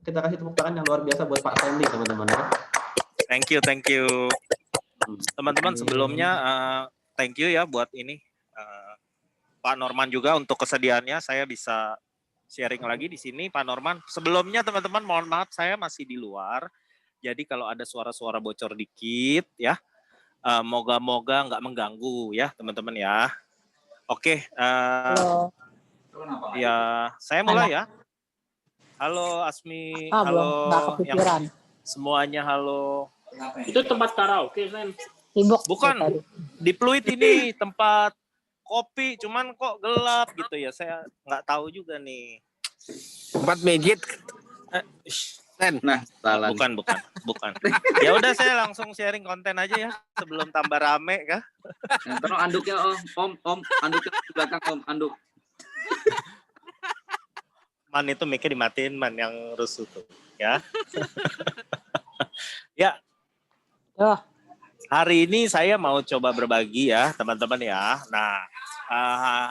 Kita kasih tepuk tangan yang luar biasa buat Pak Stanley, teman-teman ya. Thank you. Teman-teman sebelumnya thank you ya buat ini Pak Norman juga untuk kesediaannya saya bisa sharing lagi di sini Pak Norman. Sebelumnya teman-teman mohon maaf saya masih di luar. Jadi kalau ada suara-suara bocor dikit ya, moga-moga nggak mengganggu ya teman-teman ya. Oke, ya saya mulai ya. Halo Asmi, halo yang semuanya, halo. Itu tempat karaoke, Sen? Bukan, di Pluit ini tempat kopi, cuman kok gelap gitu ya, saya nggak tahu juga nih. Tempat mijit. Nah, salah. Bukan. Ya udah saya langsung sharing konten aja ya sebelum tambah rame kah? Terus anduknya om anduknya di belakang om anduk. Man itu mic-nya dimatiin man yang rusuh tuh ya. Ya. Hari ini saya mau coba berbagi ya teman-teman ya. Nah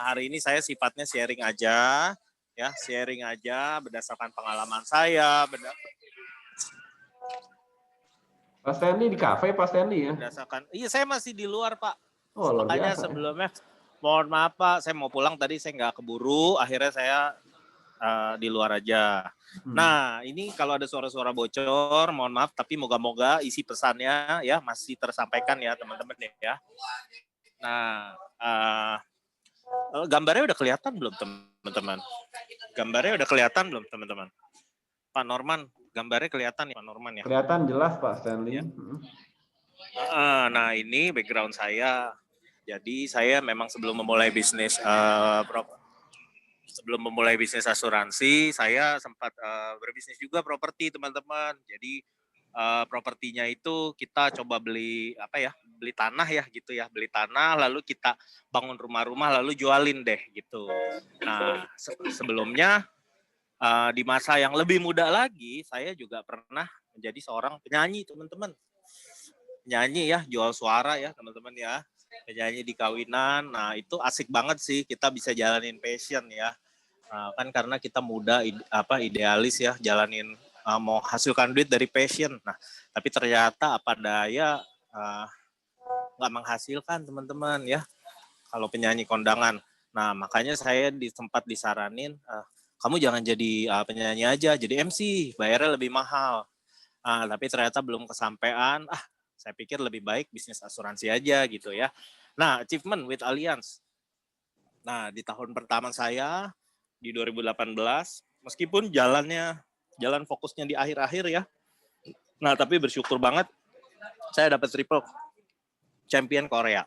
hari ini saya sifatnya sharing aja. Ya, sharing aja berdasarkan pengalaman saya. Pak Stanley di kafe, Pak Stanley ya? Berdasarkan, iya saya masih di luar Pak. Oh, makanya biasa, sebelumnya mohon maaf Pak, saya mau pulang tadi saya nggak keburu, akhirnya saya di luar aja. Nah ini kalau ada suara-suara bocor, mohon maaf, tapi moga-moga isi pesannya ya masih tersampaikan ya teman-teman ya. Nah gambarnya udah kelihatan belum teman-teman? Gambarnya udah kelihatan belum teman-teman? Pak Norman, gambarnya kelihatan ya Pak Norman ya? Kelihatan jelas Pak Stanley. Ya. Nah ini background saya. Jadi saya memang sebelum memulai bisnis asuransi, saya sempat berbisnis juga properti teman-teman. Jadi propertinya itu kita coba beli tanah ya gitu ya, beli tanah lalu kita bangun rumah-rumah lalu jualin deh gitu. Nah sebelumnya di masa yang lebih muda lagi saya juga pernah menjadi seorang penyanyi teman-teman. Penyanyi ya, jual suara ya teman-teman ya, penyanyi di kawinan. Nah itu asik banget sih, kita bisa jalanin passion ya. Kan karena kita muda idealis ya, jalanin mau hasilkan duit dari passion. Nah tapi ternyata apa daya nggak menghasilkan teman-teman ya kalau penyanyi kondangan. Nah makanya saya sempat disaranin kamu jangan jadi penyanyi aja, jadi MC, bayarnya lebih mahal. Tapi ternyata belum kesampaian. Saya pikir lebih baik bisnis asuransi aja gitu ya. Nah achievement with Allianz. Nah di tahun pertama saya di 2018, meskipun jalan fokusnya di akhir-akhir ya. Nah tapi bersyukur banget saya dapat triple champion Korea.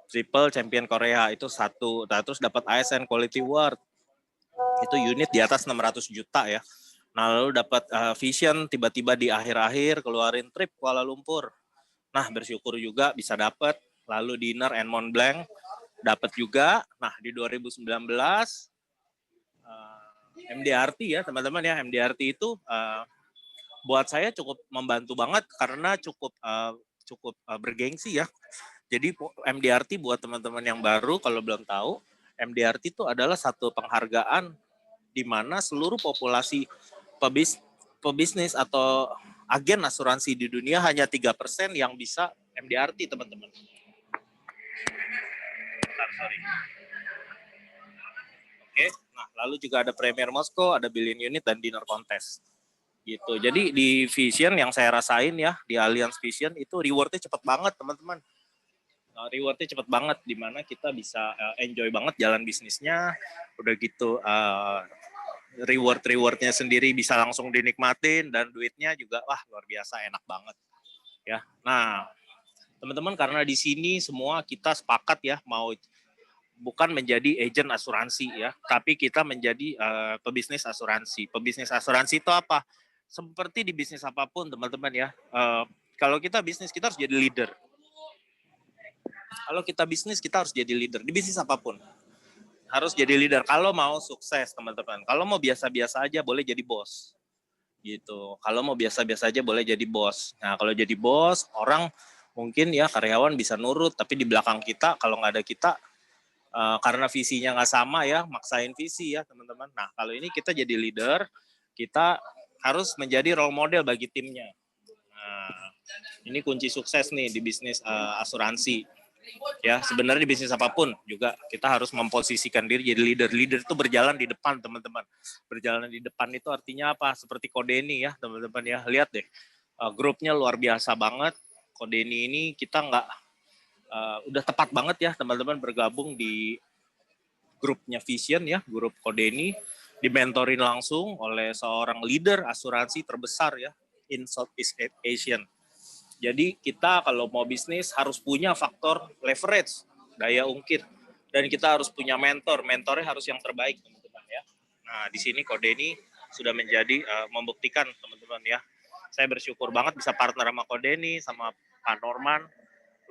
Triple champion Korea itu satu, terus dapat ASN Quality Award. Itu unit di atas 600 juta ya. Nah lalu dapat Vision tiba-tiba di akhir-akhir keluarin trip Kuala Lumpur. Nah bersyukur juga bisa dapat. Lalu dinner and Mont Blanc dapat juga. Nah di 2019 MDRT ya teman-teman ya, MDRT itu buat saya cukup membantu banget karena cukup bergengsi ya. Jadi MDRT buat teman-teman yang baru kalau belum tahu, MDRT itu adalah satu penghargaan di mana seluruh populasi pebisnis atau agen asuransi di dunia hanya 3% yang bisa MDRT teman-teman. Oke, nah lalu juga ada Premier Moskow, ada Billion Unit dan Dinner Contest. Gitu. Jadi di Vision yang saya rasain ya, di Allianz Vision itu rewardnya cepet banget teman-teman. Rewardnya cepet banget, dimana kita bisa enjoy banget jalan bisnisnya, udah gitu rewardnya sendiri bisa langsung dinikmatin dan duitnya juga luar biasa enak banget ya. Nah teman-teman karena di sini semua kita sepakat ya mau bukan menjadi agent asuransi ya, tapi kita menjadi pebisnis asuransi. Pebisnis asuransi itu apa? Seperti di bisnis apapun teman-teman ya. Kalau kita bisnis kita harus jadi leader. Kalau kita bisnis kita harus jadi leader di bisnis apapun. Harus jadi leader kalau mau sukses teman-teman. Kalau mau biasa-biasa aja boleh jadi bos. Gitu. Kalau mau biasa-biasa aja boleh jadi bos. Nah, kalau jadi bos, orang mungkin ya karyawan bisa nurut, tapi di belakang kita kalau nggak ada kita karena visinya nggak sama ya, maksain visi ya teman-teman. Nah kalau ini kita jadi leader, kita harus menjadi role model bagi timnya. Nah ini kunci sukses nih di bisnis asuransi. Ya sebenarnya di bisnis apapun juga kita harus memposisikan diri jadi leader. Leader itu berjalan di depan teman-teman. Berjalan di depan itu artinya apa? Seperti Kodeni ya teman-teman ya. Lihat deh grupnya luar biasa banget. Kodeni ini kita nggak udah tepat banget ya teman-teman bergabung di grupnya Vision ya, grup Kodeni, dimentorin langsung oleh seorang leader asuransi terbesar ya in Southeast Asian. Jadi kita kalau mau bisnis harus punya faktor leverage, daya ungkit, dan kita harus punya mentor. Mentornya harus yang terbaik teman-teman ya. Nah di sini Kodeni sudah menjadi membuktikan teman-teman ya. Saya bersyukur banget bisa partner sama Kodeni, sama Pak Norman.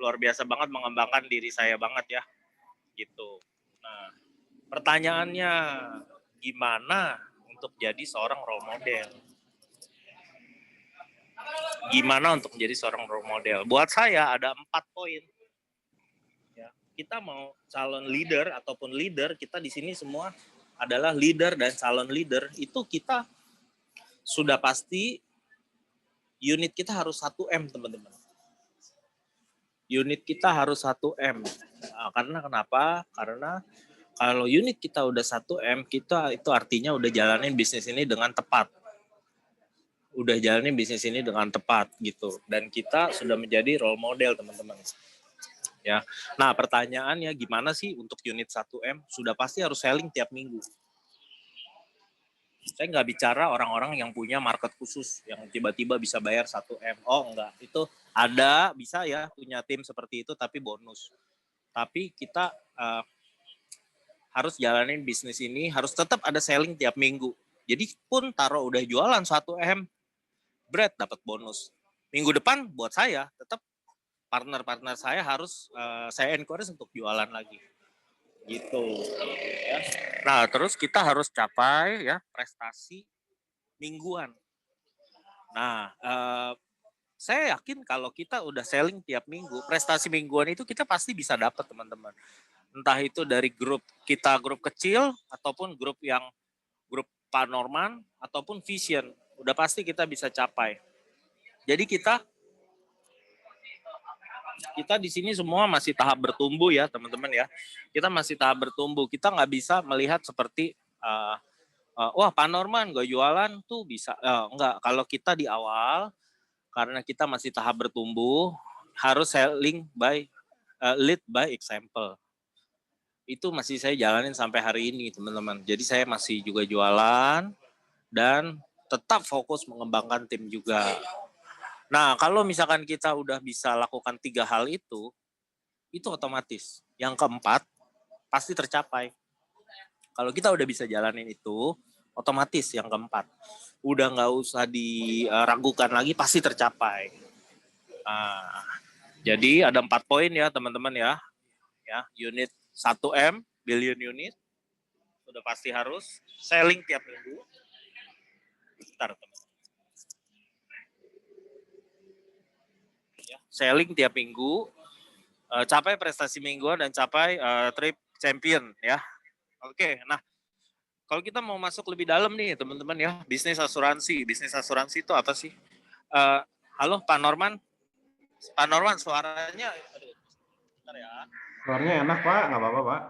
Luar biasa banget mengembangkan diri saya banget ya. Gitu. Nah pertanyaannya gimana untuk jadi seorang role model? Gimana untuk menjadi seorang role model? Buat saya ada 4 poin. Ya, kita mau calon leader ataupun leader, kita di sini semua adalah leader dan calon leader. Itu kita sudah pasti unit kita harus 1M teman-teman. Unit kita harus 1M. Nah, karena kenapa? Karena kalau unit kita udah 1M, kita itu artinya udah jalanin bisnis ini dengan tepat. Udah jalanin bisnis ini dengan tepat gitu, dan kita sudah menjadi role model teman-teman ya. Nah pertanyaannya gimana sih untuk unit 1M? Sudah pasti harus selling tiap minggu. Saya nggak bicara orang-orang yang punya market khusus yang tiba-tiba bisa bayar 1M. Oh enggak, itu ada bisa ya punya tim seperti itu tapi bonus. Tapi kita harus jalanin bisnis ini, harus tetap ada selling tiap minggu. Jadi pun taruh udah jualan 1M, Brad dapat bonus. Minggu depan buat saya tetap partner-partner saya harus saya encourage untuk jualan lagi. Gitu. Ya. Nah, terus kita harus capai ya prestasi mingguan. Nah, saya yakin kalau kita udah selling tiap minggu, prestasi mingguan itu kita pasti bisa dapat teman-teman. Entah itu dari grup kita, grup kecil ataupun grup Pak Norman ataupun Vision. Udah pasti kita bisa capai. Jadi kita di sini semua masih tahap bertumbuh ya teman-teman ya. Kita masih tahap bertumbuh. Kita nggak bisa melihat seperti wah Pak Norman gue jualan tuh bisa. Enggak. Kalau kita di awal karena kita masih tahap bertumbuh harus selling by lead by example. Itu masih saya jalanin sampai hari ini teman-teman. Jadi saya masih juga jualan dan tetap fokus mengembangkan tim juga. Nah, kalau misalkan kita udah bisa lakukan 3 hal itu otomatis. Yang keempat, pasti tercapai. Kalau kita udah bisa jalanin itu, otomatis yang keempat. Udah nggak usah diragukan lagi, pasti tercapai. Nah, jadi ada 4 poin ya teman-teman ya. Unit 1M, billion unit, udah pasti harus selling tiap minggu. Bentar, teman. Ya, selling tiap minggu, capai prestasi mingguan dan capai trip champion ya. Oke, nah kalau kita mau masuk lebih dalam nih teman-teman ya, bisnis asuransi. Bisnis asuransi itu apa sih? Halo Pak Norman. Pak Norman suaranya, aduh, bentar ya. Suaranya enak Pak, nggak apa-apa Pak.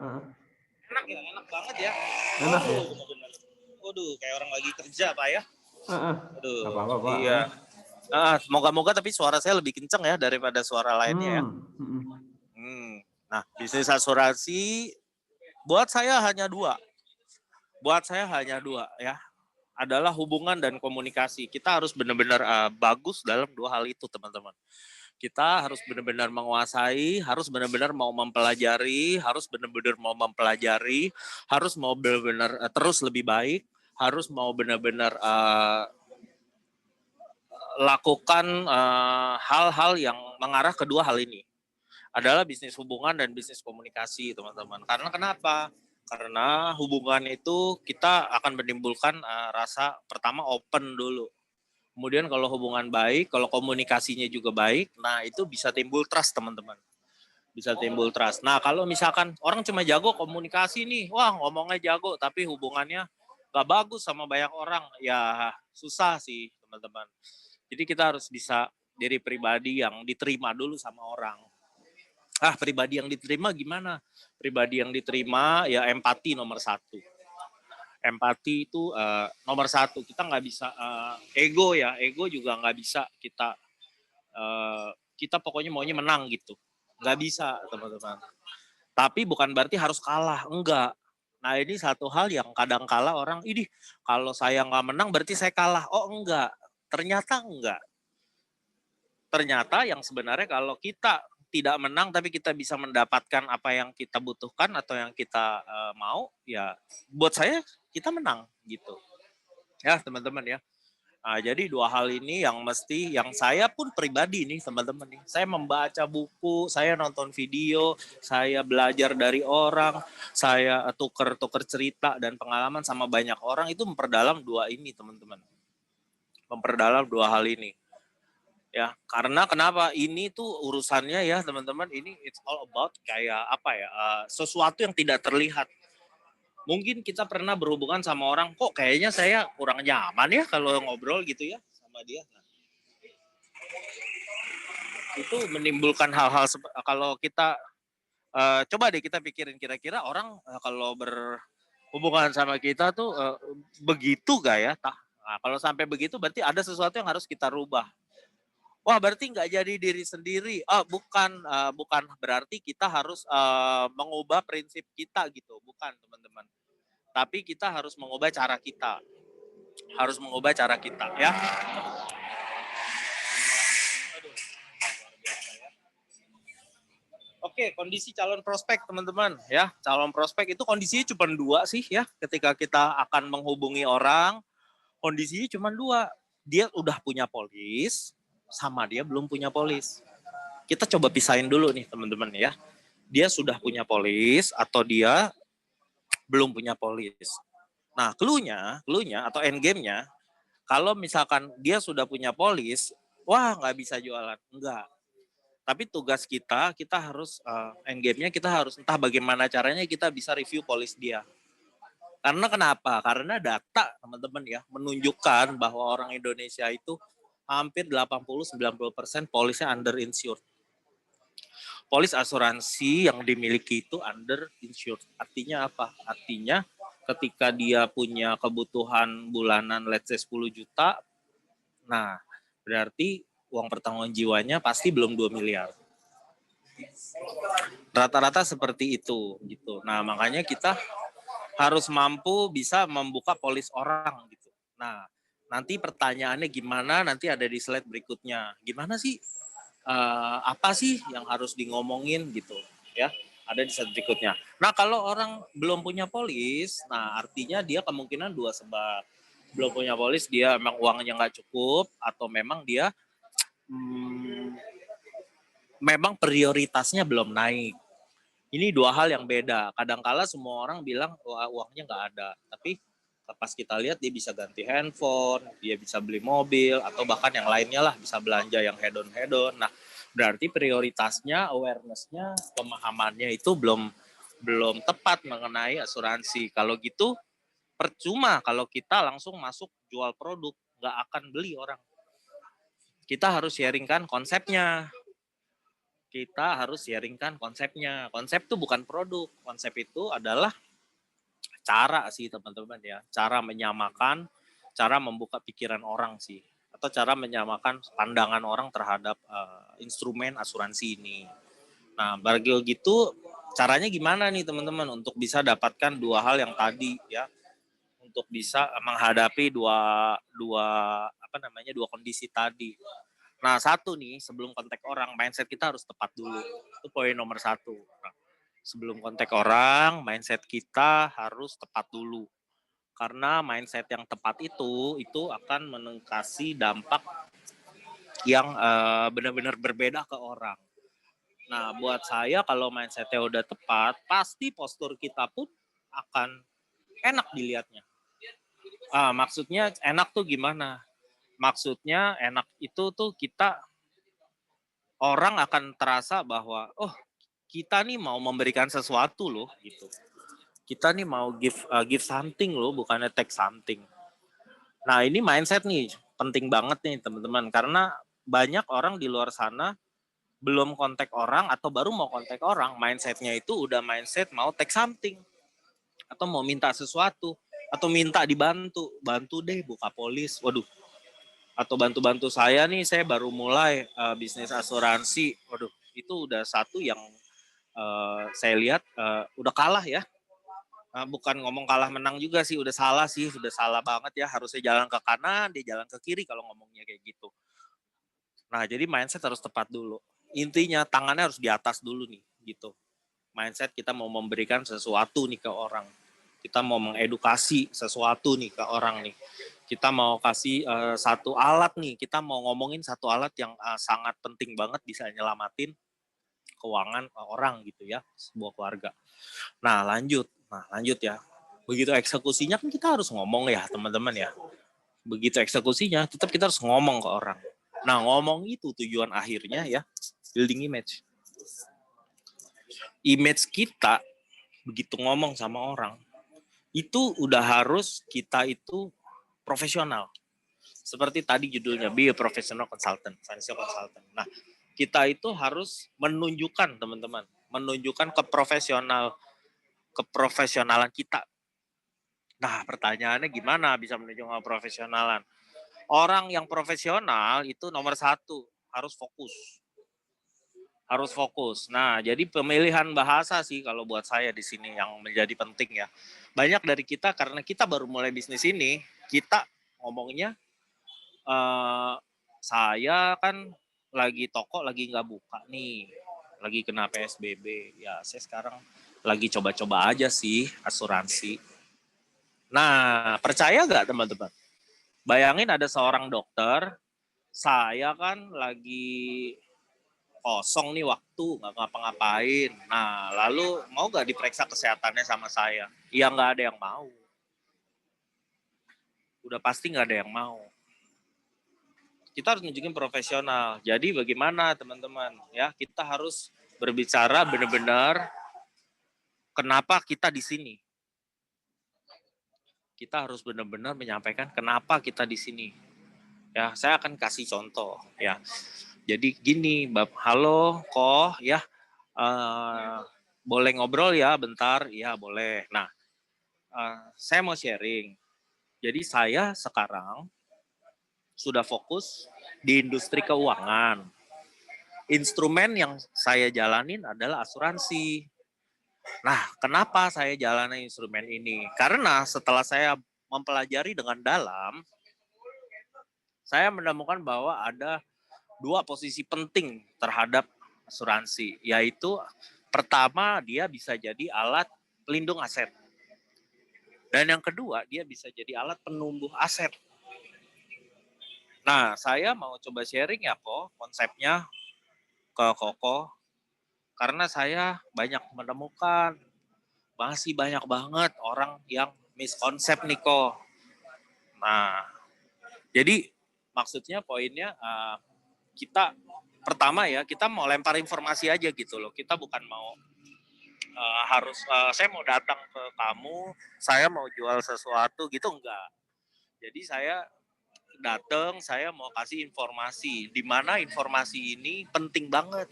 Enak ya, enak banget ya. Enak ya. Benar-benar. Waduh, kayak orang lagi kerja Pak ya. Aduh, nggak apa-apa Pak. Iya. Moga-moga tapi suara saya lebih kenceng ya daripada suara lainnya ya. Nah, bisnis asuransi buat saya hanya 2. Ya. Adalah hubungan dan komunikasi. Kita harus benar-benar bagus dalam 2 hal itu, teman-teman. Kita harus benar-benar menguasai, harus benar-benar mau mempelajari, harus mau benar-benar terus lebih baik, harus mau benar-benar lakukan hal-hal yang mengarah ke 2 hal ini. Adalah bisnis hubungan dan bisnis komunikasi, teman-teman. Karena kenapa? Karena hubungan itu kita akan menimbulkan rasa pertama open dulu. Kemudian kalau hubungan baik, kalau komunikasinya juga baik, nah itu bisa timbul trust teman-teman. bisa timbul trust. Nah, kalau misalkan orang cuma jago komunikasi nih, wah ngomongnya jago tapi hubungannya gak bagus sama banyak orang, ya susah sih teman-teman. Jadi kita harus bisa diri pribadi yang diterima dulu sama orang. Pribadi yang diterima gimana? Pribadi yang diterima ya empati nomor satu. Empati itu nomor satu. Kita nggak bisa ego ya, ego juga nggak bisa kita pokoknya maunya menang gitu. Nggak bisa teman-teman. Tapi bukan berarti harus kalah, enggak. Nah ini satu hal yang kadang kala orang, ini kalau saya nggak menang berarti saya kalah. Oh enggak, ternyata enggak. Ternyata yang sebenarnya kalau kita tidak menang tapi kita bisa mendapatkan apa yang kita butuhkan atau yang kita mau, ya buat saya kita menang gitu. Ya teman-teman ya. Nah, jadi dua hal ini yang saya pun pribadi nih teman-teman nih. Saya membaca buku, saya nonton video, saya belajar dari orang, saya tuker-tuker cerita dan pengalaman sama banyak orang itu memperdalam dua ini teman-teman. Memperdalam dua hal ini. Ya, karena kenapa? Ini tuh urusannya ya teman-teman, ini it's all about kayak apa ya? Sesuatu yang tidak terlihat. Mungkin kita pernah berhubungan sama orang, kok kayaknya saya kurang nyaman ya kalau ngobrol gitu ya sama dia. Nah, itu menimbulkan hal-hal kalau kita coba deh kita pikirin kira-kira orang kalau berhubungan sama kita tuh begitu gak ya? Nah, kalau sampai begitu berarti ada sesuatu yang harus kita rubah. Wah berarti nggak jadi diri sendiri. Bukan berarti kita harus mengubah prinsip kita gitu, bukan teman-teman. Tapi kita harus mengubah cara kita. Harus mengubah cara kita ya. Oke, kondisi calon prospek teman-teman ya. Calon prospek itu kondisinya cuma dua sih ya. Ketika kita akan menghubungi orang, kondisinya cuma dua. Dia udah punya polis, sama dia belum punya polis. Kita coba pisahin dulu nih teman-teman ya. Dia sudah punya polis atau dia belum punya polis. Nah, clue-nya atau end game-nya, kalau misalkan dia sudah punya polis, wah nggak bisa jualan. Enggak. Tapi tugas kita harus end game-nya kita harus entah bagaimana caranya kita bisa review polis dia. Karena kenapa? Karena data teman-teman ya menunjukkan bahwa orang Indonesia itu hampir 80-90% polisnya underinsured. Polis asuransi yang dimiliki itu underinsured. Artinya apa? Artinya ketika dia punya kebutuhan bulanan let's say 10 juta, nah berarti uang pertanggungan jiwanya pasti belum 2 miliar. Rata-rata seperti itu gitu. Nah, makanya kita harus mampu bisa membuka polis orang gitu. Nah, nanti pertanyaannya gimana nanti ada di slide berikutnya. Gimana sih apa sih yang harus di ngomongin gitu ya, ada di slide berikutnya. Nah, kalau orang belum punya polis, nah artinya dia kemungkinan dua sebab. Belum punya polis, dia memang uangnya nggak cukup atau memang dia memang prioritasnya belum naik. Ini dua hal yang beda. Kadangkala semua orang bilang uangnya nggak ada, tapi pas kita lihat dia bisa ganti handphone, dia bisa beli mobil, atau bahkan yang lainnya lah, bisa belanja yang hedon-hedon. Nah, berarti prioritasnya, awareness-nya, pemahamannya itu belum tepat mengenai asuransi. Kalau gitu, percuma kalau kita langsung masuk jual produk, nggak akan beli orang. Kita harus sharingkan konsepnya. Konsep itu bukan produk. Konsep itu adalah cara sih teman-teman ya. Cara menyamakan, cara membuka pikiran orang sih. Atau cara menyamakan pandangan orang terhadap instrumen asuransi ini. Nah, bagi gitu caranya gimana nih teman-teman untuk bisa dapatkan dua hal yang tadi ya. Untuk bisa menghadapi dua kondisi tadi. Nah, satu nih, sebelum kontak orang, mindset kita harus tepat dulu. Itu poin nomor satu. Nah, sebelum kontak orang, mindset kita harus tepat dulu. Karena mindset yang tepat itu akan mengasih dampak yang benar-benar berbeda ke orang. Nah, buat saya kalau mindsetnya udah tepat, pasti postur kita pun akan enak dilihatnya. Maksudnya enak tuh gimana? Maksudnya enak itu tuh kita orang akan terasa bahwa kita nih mau memberikan sesuatu loh gitu. Kita nih mau give something loh, bukannya take something. Nah, ini mindset nih penting banget nih teman-teman, karena banyak orang di luar sana belum kontak orang atau baru mau kontak orang, mindsetnya itu udah mindset mau take something atau mau minta sesuatu atau minta dibantu, bantu deh buka polis, waduh, atau bantu-bantu saya nih, saya baru mulai bisnis asuransi, waduh, itu udah satu yang saya lihat udah kalah ya. Bukan ngomong kalah menang juga sih, udah salah sih, udah salah banget ya, harusnya jalan ke kanan, dia jalan ke kiri kalau ngomongnya kayak gitu. Nah, jadi mindset harus tepat dulu. Intinya tangannya harus di atas dulu nih, gitu. Mindset kita mau memberikan sesuatu nih ke orang. Kita mau mengedukasi sesuatu nih ke orang nih. Kita mau kasih satu alat nih, kita mau ngomongin satu alat yang sangat penting banget bisa nyelamatin keuangan orang gitu ya, sebuah keluarga. Nah, lanjut ya. Begitu eksekusinya kan kita harus ngomong ya, teman-teman ya. Begitu eksekusinya, tetap kita harus ngomong ke orang. Nah, ngomong itu tujuan akhirnya ya, building image. Image kita, begitu ngomong sama orang, itu udah harus kita itu profesional. Seperti tadi judulnya, be a professional consultant, financial consultant. Nah, kita itu harus menunjukkan, teman-teman, menunjukkan keprofesionalan kita. Nah, pertanyaannya gimana bisa menunjukkan keprofesionalan? Orang yang profesional itu nomor satu, harus fokus. Harus fokus. Nah, jadi pemilihan bahasa sih kalau buat saya di sini yang menjadi penting ya. Banyak dari kita karena kita baru mulai bisnis ini, kita ngomongnya, saya kan lagi toko lagi nggak buka nih, lagi kena PSBB. Ya, saya sekarang lagi coba-coba aja sih asuransi. Nah, percaya nggak teman-teman? Bayangin ada seorang dokter, saya kan lagi kosong nih waktu, nggak ngapa-ngapain. Nah, lalu mau nggak diperiksa kesehatannya sama saya? Ya nggak ada yang mau. Udah pasti nggak ada yang mau. Kita harus nunjukin profesional. Jadi bagaimana teman-teman? Ya, kita harus berbicara benar-benar kenapa kita di sini. Kita harus benar-benar menyampaikan kenapa kita di sini. Ya, saya akan kasih contoh ya. Jadi gini, halo kok ya, boleh ngobrol ya bentar? Ya boleh. Nah, saya mau sharing. Jadi saya sekarang sudah fokus di industri keuangan. Instrumen yang saya jalanin adalah asuransi. Nah, kenapa saya jalani instrumen ini? Karena setelah saya mempelajari dengan dalam, saya menemukan bahwa ada dua posisi penting terhadap asuransi, yaitu pertama dia bisa jadi alat pelindung aset. Dan yang kedua, dia bisa jadi alat penumbuh aset. Nah, saya mau coba sharing ya kok konsepnya ke Koko, karena saya banyak menemukan masih banyak banget orang yang miskonsep nih kok. Nah, jadi maksudnya poinnya kita pertama ya, kita mau lempar informasi aja gitu loh. Kita bukan mau saya mau datang ke kamu, saya mau jual sesuatu gitu, enggak. Jadi saya datang, saya mau kasih informasi, di mana informasi ini penting banget.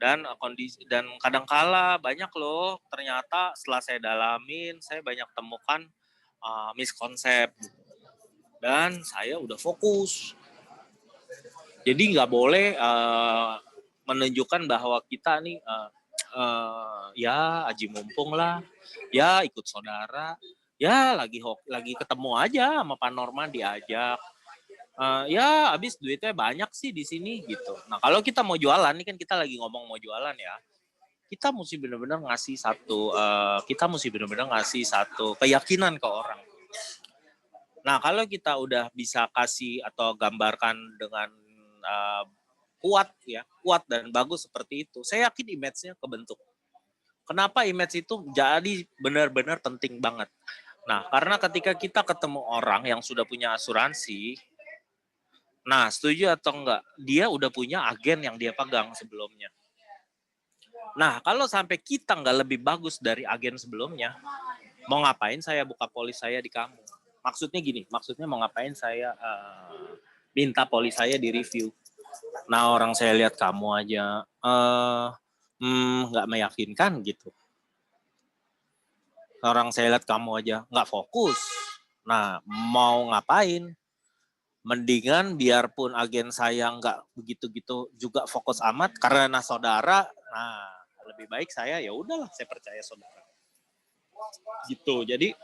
Dan kondisi dan kadangkala banyak loh, ternyata setelah saya dalamin, saya banyak temukan miskonsep. Dan saya udah fokus. Jadi nggak boleh menunjukkan bahwa kita nih ya aji mumpung lah, ya ikut saudara, ya lagi ketemu aja sama Pak Norman diajak, ya habis duitnya banyak sih di sini gitu. Nah kalau kita mau jualan, ini kan kita lagi ngomong mau jualan ya, kita mesti benar-benar ngasih satu keyakinan ke orang. Nah kalau kita udah bisa kasih atau gambarkan dengan kuat dan bagus seperti itu, saya yakin image-nya kebentuk. Kenapa image itu jadi benar-benar penting banget? Nah, karena ketika kita ketemu orang yang sudah punya asuransi, nah setuju atau enggak, dia udah punya agen yang dia pegang sebelumnya. Nah, kalau sampai kita nggak lebih bagus dari agen sebelumnya, mau ngapain saya buka polis saya di kamu? Maksudnya gini, maksudnya mau ngapain saya minta polis saya di review? Nah, orang saya lihat kamu aja nggak meyakinkan gitu. Orang saya lihat kamu aja nggak fokus. Nah, mau ngapain? Mendingan biarpun agen saya nggak begitu-gitu juga fokus amat karena saudara. Nah, lebih baik saya ya udahlah, saya percaya saudara. Gitu. Jadi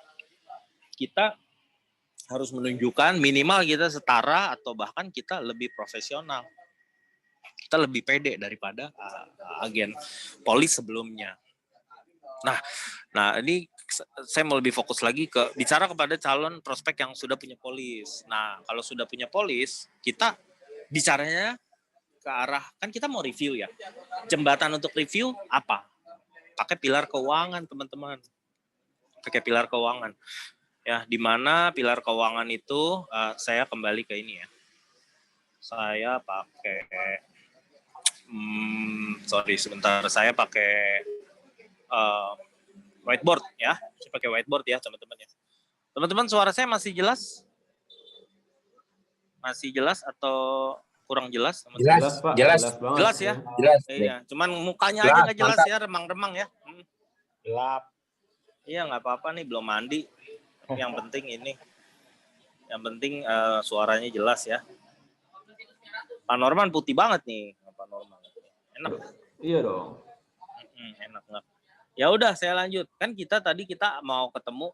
kita harus menunjukkan minimal kita setara atau bahkan kita lebih profesional. Kita lebih pede daripada agen polis sebelumnya. Nah, ini saya mau lebih fokus lagi ke bicara kepada calon prospek yang sudah punya polis. Nah, kalau sudah punya polis, kita bicaranya ke arah, kan kita mau review ya. Jembatan untuk review apa? Pakai pilar keuangan, teman-teman. Pakai pilar keuangan. Ya, di mana pilar keuangan itu saya kembali ke ini ya. Saya pakai sorry sebentar, saya pakai whiteboard ya. Saya pakai whiteboard ya, teman-teman ya. Teman-teman, suara saya masih jelas? Masih jelas atau kurang jelas? Teman-teman? Jelas, Jelas, Pak. jelas. Banget. Jelas ya? Jelas. Iya, cuman mukanya Jelas, aja nggak jelas mantap. ya, remang-remang ya. Gelap. Iya, nggak apa-apa nih, belum mandi. Tapi yang penting ini, yang penting suaranya jelas ya. Pak Norman putih banget nih, Pak Norman. Enak. Iya dong. Enak banget. Ya udah, saya lanjut. Kan kita tadi mau ketemu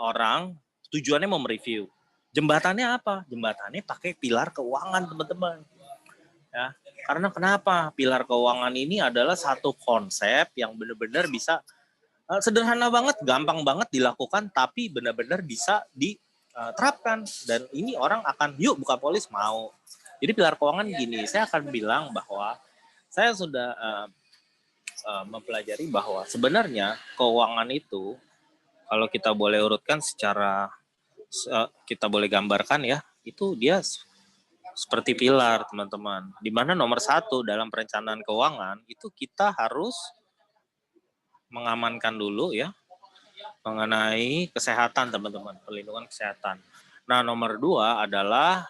orang, tujuannya mau mereview. Jembatannya apa? Jembatannya pakai pilar keuangan, teman-teman. Ya, karena kenapa? Pilar keuangan ini adalah satu konsep yang benar-benar bisa sederhana banget, gampang banget dilakukan, tapi benar-benar bisa diterapkan. Dan ini orang akan, yuk buka polis, mau. Jadi pilar keuangan gini, saya akan bilang bahwa saya sudah mempelajari bahwa sebenarnya keuangan itu, kalau kita boleh urutkan secara, kita boleh gambarkan ya, itu dia seperti pilar, teman-teman. Di mana nomor 1 dalam perencanaan keuangan, itu kita harus mengamankan dulu ya, mengenai kesehatan, teman-teman, perlindungan kesehatan. Nah, nomor 2 adalah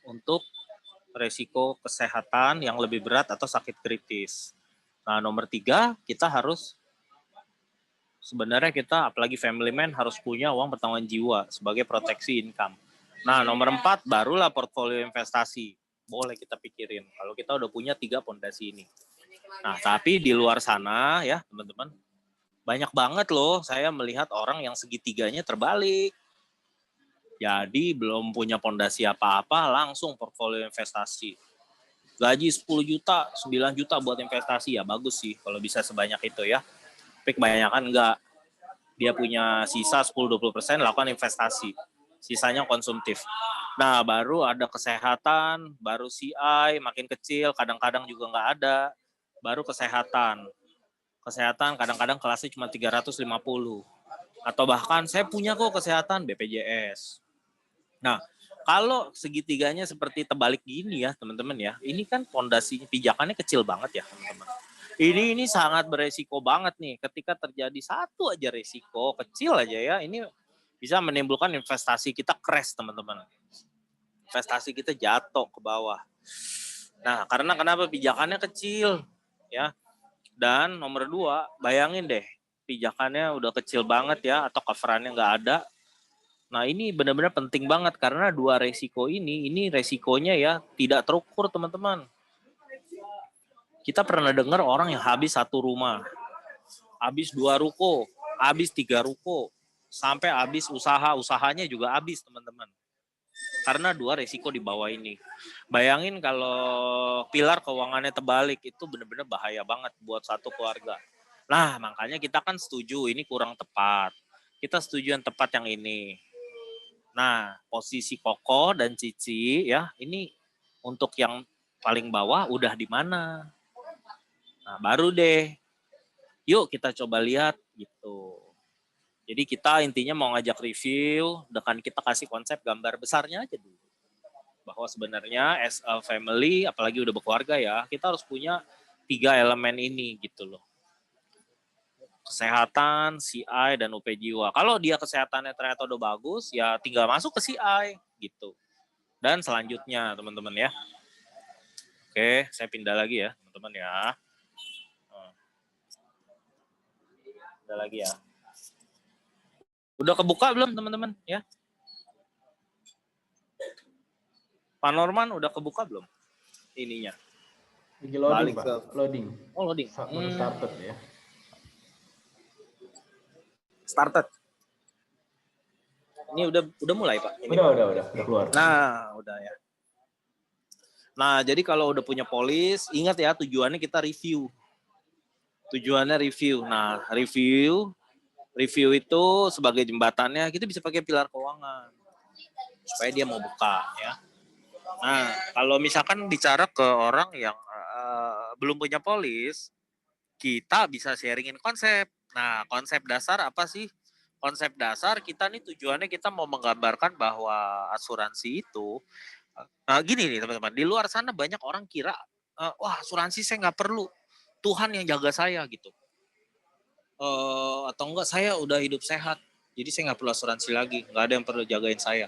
untuk resiko kesehatan yang lebih berat atau sakit kritis. Nah, nomor 3 kita harus, sebenarnya kita apalagi family man harus punya uang pertanggungan jiwa sebagai proteksi income. Nah, nomor 4 barulah portfolio investasi. Boleh kita pikirin kalau kita udah punya 3 fondasi ini. Nah, tapi di luar sana ya, teman-teman, banyak banget loh saya melihat orang yang segitiganya terbalik. Jadi belum punya fondasi apa-apa, langsung portfolio investasi. Gaji 10 juta, 9 juta buat investasi, ya bagus sih kalau bisa sebanyak itu ya. Tapi kebanyakan enggak. Dia punya sisa 10-20% lakukan investasi. Sisanya konsumtif. Nah, baru ada kesehatan, baru CI makin kecil, kadang-kadang juga enggak ada. Baru kesehatan. Kesehatan kadang-kadang kelasnya cuma 350. Atau bahkan saya punya kok kesehatan BPJS. Nah, kalau segitiganya seperti terbalik gini ya, teman-teman ya, ini kan fondasi pijakannya kecil banget ya, teman-teman. Ini sangat beresiko banget nih, ketika terjadi satu aja resiko kecil aja ya, ini bisa menimbulkan investasi kita crash, teman-teman. Investasi kita jatuh ke bawah. Nah, karena kenapa pijakannya kecil ya. Dan nomor 2, bayangin deh, pijakannya udah kecil banget ya, atau coverannya nggak ada. Nah, ini benar-benar penting banget karena 2 resiko ini resikonya ya tidak terukur, teman-teman. Kita pernah dengar orang yang habis 1 rumah, habis 2 ruko, habis 3 ruko, sampai habis usahanya juga habis, teman-teman. Karena 2 resiko di bawah ini. Bayangin kalau pilar keuangannya terbalik, itu benar-benar bahaya banget buat satu keluarga. Nah, makanya kita kan setuju ini kurang tepat. Kita setuju yang tepat yang ini. Nah, posisi Koko dan Cici ya, ini untuk yang paling bawah udah di mana? Nah, baru deh. Yuk kita coba lihat gitu. Jadi kita intinya mau ngajak review, dengan kita kasih konsep gambar besarnya aja dulu. Bahwa sebenarnya as a family, apalagi udah berkeluarga ya, kita harus punya tiga elemen ini gitu loh. Kesehatan, CI, dan UP jiwa. Kalau dia kesehatannya ternyata udah bagus, ya tinggal masuk ke CI gitu. Dan selanjutnya teman-teman ya. Oke, saya pindah lagi ya teman-teman ya. Pindah lagi ya. Udah kebuka belum teman-teman ya? Pak Norman udah kebuka belum ininya? Lagi loading, Balik Pak. ke Loading. Oh, loading. Baru started ya. Started. Ini udah mulai, Pak. Ini. Udah keluar. Nah, udah ya. Nah, jadi kalau udah punya polis, ingat ya tujuannya kita review. Tujuannya review. Nah, review itu sebagai jembatannya kita bisa pakai pilar keuangan supaya dia mau buka ya. Nah, kalau misalkan bicara ke orang yang belum punya polis, kita bisa sharingin konsep. Nah, konsep dasar apa sih? Konsep dasar kita nih tujuannya kita mau menggambarkan bahwa asuransi itu gini nih teman-teman, di luar sana banyak orang kira wah asuransi saya nggak perlu, Tuhan yang jaga saya gitu. Atau enggak saya udah hidup sehat, jadi saya nggak perlu asuransi lagi, nggak ada yang perlu jagain saya.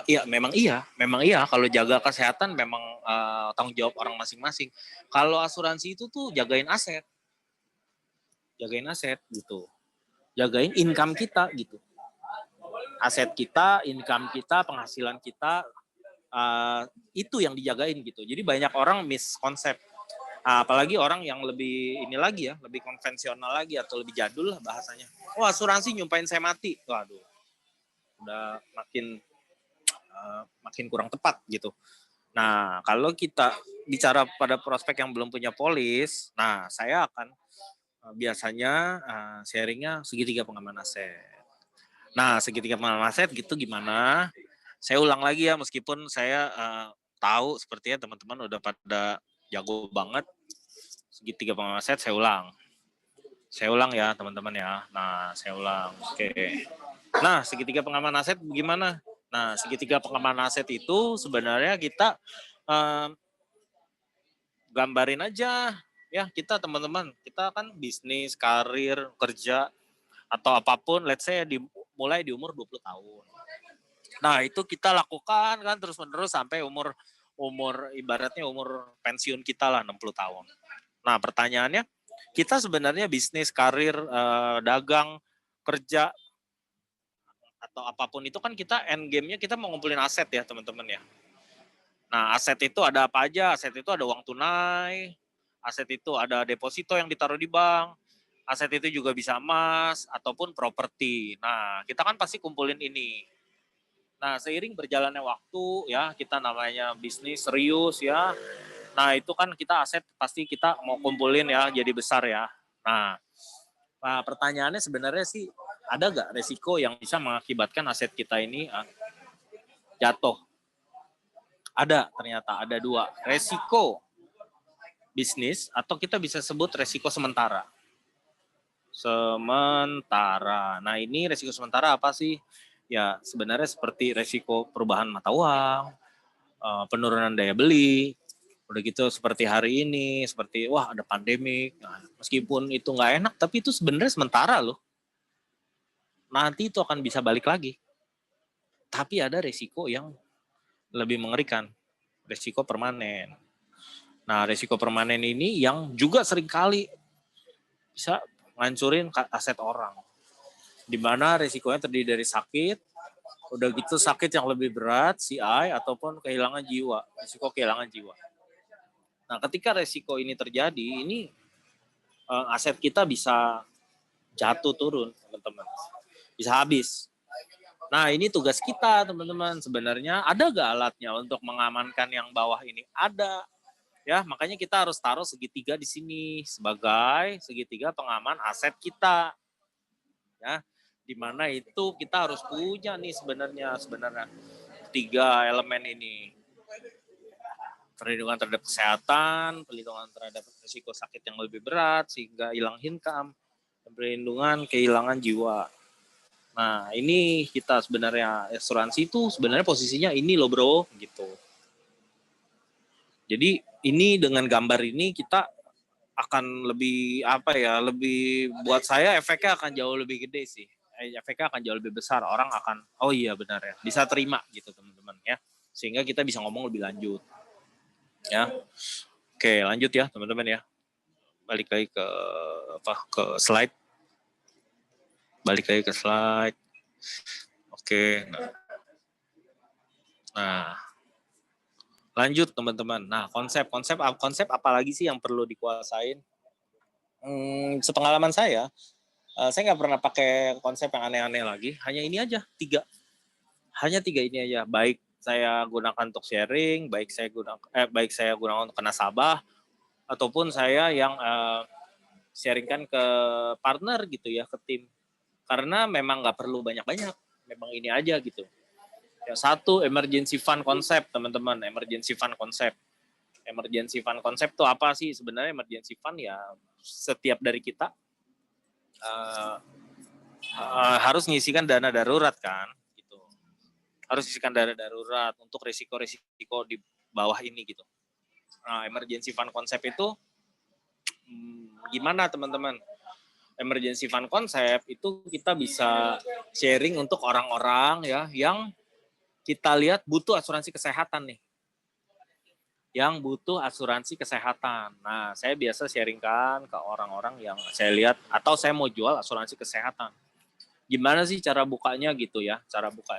Ya memang iya kalau jaga kesehatan memang tanggung jawab orang masing-masing. Kalau asuransi itu tuh jagain aset gitu, jagain income kita gitu, aset kita, income kita, penghasilan kita, itu yang dijagain gitu. Jadi banyak orang miskonsep, apalagi orang yang lebih ini lagi ya, lebih konvensional lagi atau lebih jadul lah bahasanya. Oh asuransi nyumpain saya mati, waduh, udah makin kurang tepat gitu. Nah kalau kita bicara pada prospek yang belum punya polis, nah saya akan biasanya sharingnya segitiga pengaman aset. Nah segitiga pengaman aset gitu gimana? Saya ulang lagi ya, meskipun saya tahu sepertinya teman-teman udah pada jago banget. Segitiga pengaman aset saya ulang ya teman-teman ya. Nah saya ulang, oke. Nah segitiga pengaman aset gimana? Nah segitiga pengaman aset itu sebenarnya kita gambarin aja ya, kita teman-teman, kita kan bisnis, karir, kerja atau apapun, let's say mulai di umur 20 tahun. Nah, itu kita lakukan kan terus-menerus sampai umur ibaratnya umur pensiun kita lah 60 tahun. Nah, pertanyaannya, kita sebenarnya bisnis, karir, dagang, kerja atau apapun itu kan kita end game-nya kita mau ngumpulin aset ya, teman-teman ya. Nah, aset itu ada apa aja? Aset itu ada uang tunai, aset itu ada deposito yang ditaruh di bank, aset itu juga bisa emas ataupun properti. Nah, kita kan pasti kumpulin ini. Nah, seiring berjalannya waktu ya, kita namanya bisnis serius ya. Nah, itu kan kita aset pasti kita mau kumpulin ya, jadi besar ya. Nah pertanyaannya sebenarnya sih, ada nggak resiko yang bisa mengakibatkan aset kita ini jatuh? Ada, ternyata ada 2. Resiko bisnis atau kita bisa sebut resiko sementara. Nah ini resiko sementara apa sih? Ya sebenarnya seperti resiko perubahan mata uang, penurunan daya beli, udah gitu seperti hari ini, seperti wah ada pandemik. Nah, meskipun itu nggak enak, tapi itu sebenarnya sementara loh. Nanti itu akan bisa balik lagi. Tapi ada resiko yang lebih mengerikan, resiko permanen. Nah, resiko permanen ini yang juga seringkali bisa ngancurin aset orang. Di mana resikonya terdiri dari sakit, udah gitu sakit yang lebih berat, CI, ataupun kehilangan jiwa, resiko kehilangan jiwa. Nah, ketika resiko ini terjadi, ini aset kita bisa jatuh turun, teman-teman. Bisa habis. Nah, ini tugas kita, teman-teman. Sebenarnya ada gak alatnya untuk mengamankan yang bawah ini? Ada. Ya, makanya kita harus taruh segitiga di sini sebagai segitiga pengaman aset kita. Ya, di mana itu kita harus punya nih sebenarnya 3 elemen ini. Perlindungan terhadap kesehatan, perlindungan terhadap risiko sakit yang lebih berat sehingga hilang income, dan perlindungan kehilangan jiwa. Nah, ini kita sebenarnya asuransi itu sebenarnya posisinya ini loh bro, gitu. Jadi ini dengan gambar ini kita akan lebih apa ya, lebih buat saya efeknya akan jauh lebih gede sih. Efeknya akan jauh lebih besar. Orang akan oh iya benar ya, bisa terima gitu teman-teman ya. Sehingga kita bisa ngomong lebih lanjut. Ya. Oke, lanjut ya teman-teman ya. Balik lagi ke slide. Balik lagi ke slide. Oke, nah lanjut teman-teman. Nah, konsep apa lagi sih yang perlu dikuasain? Sepengalaman saya nggak pernah pakai konsep yang aneh-aneh lagi. Hanya ini aja, hanya tiga ini aja. Baik saya gunakan untuk sharing, baik saya gunakan untuk ke nasabah, ataupun saya yang sharingkan ke partner gitu ya, ke tim. Karena memang nggak perlu banyak-banyak, memang ini aja gitu. Ya, satu, emergency fund concept, teman-teman. Emergency fund concept. Emergency fund concept itu apa sih? Sebenarnya emergency fund ya setiap dari kita harus ngisikan dana darurat kan, gitu. Harus ngisikan dana darurat untuk risiko-risiko di bawah ini gitu. Nah, emergency fund concept itu gimana teman-teman? Emergency fund concept itu kita bisa sharing untuk orang-orang ya yang kita lihat butuh asuransi kesehatan nih. Yang butuh asuransi kesehatan. Nah, saya biasa sharingkan ke orang-orang yang saya lihat atau saya mau jual asuransi kesehatan. Gimana sih cara bukanya gitu ya? Cara buka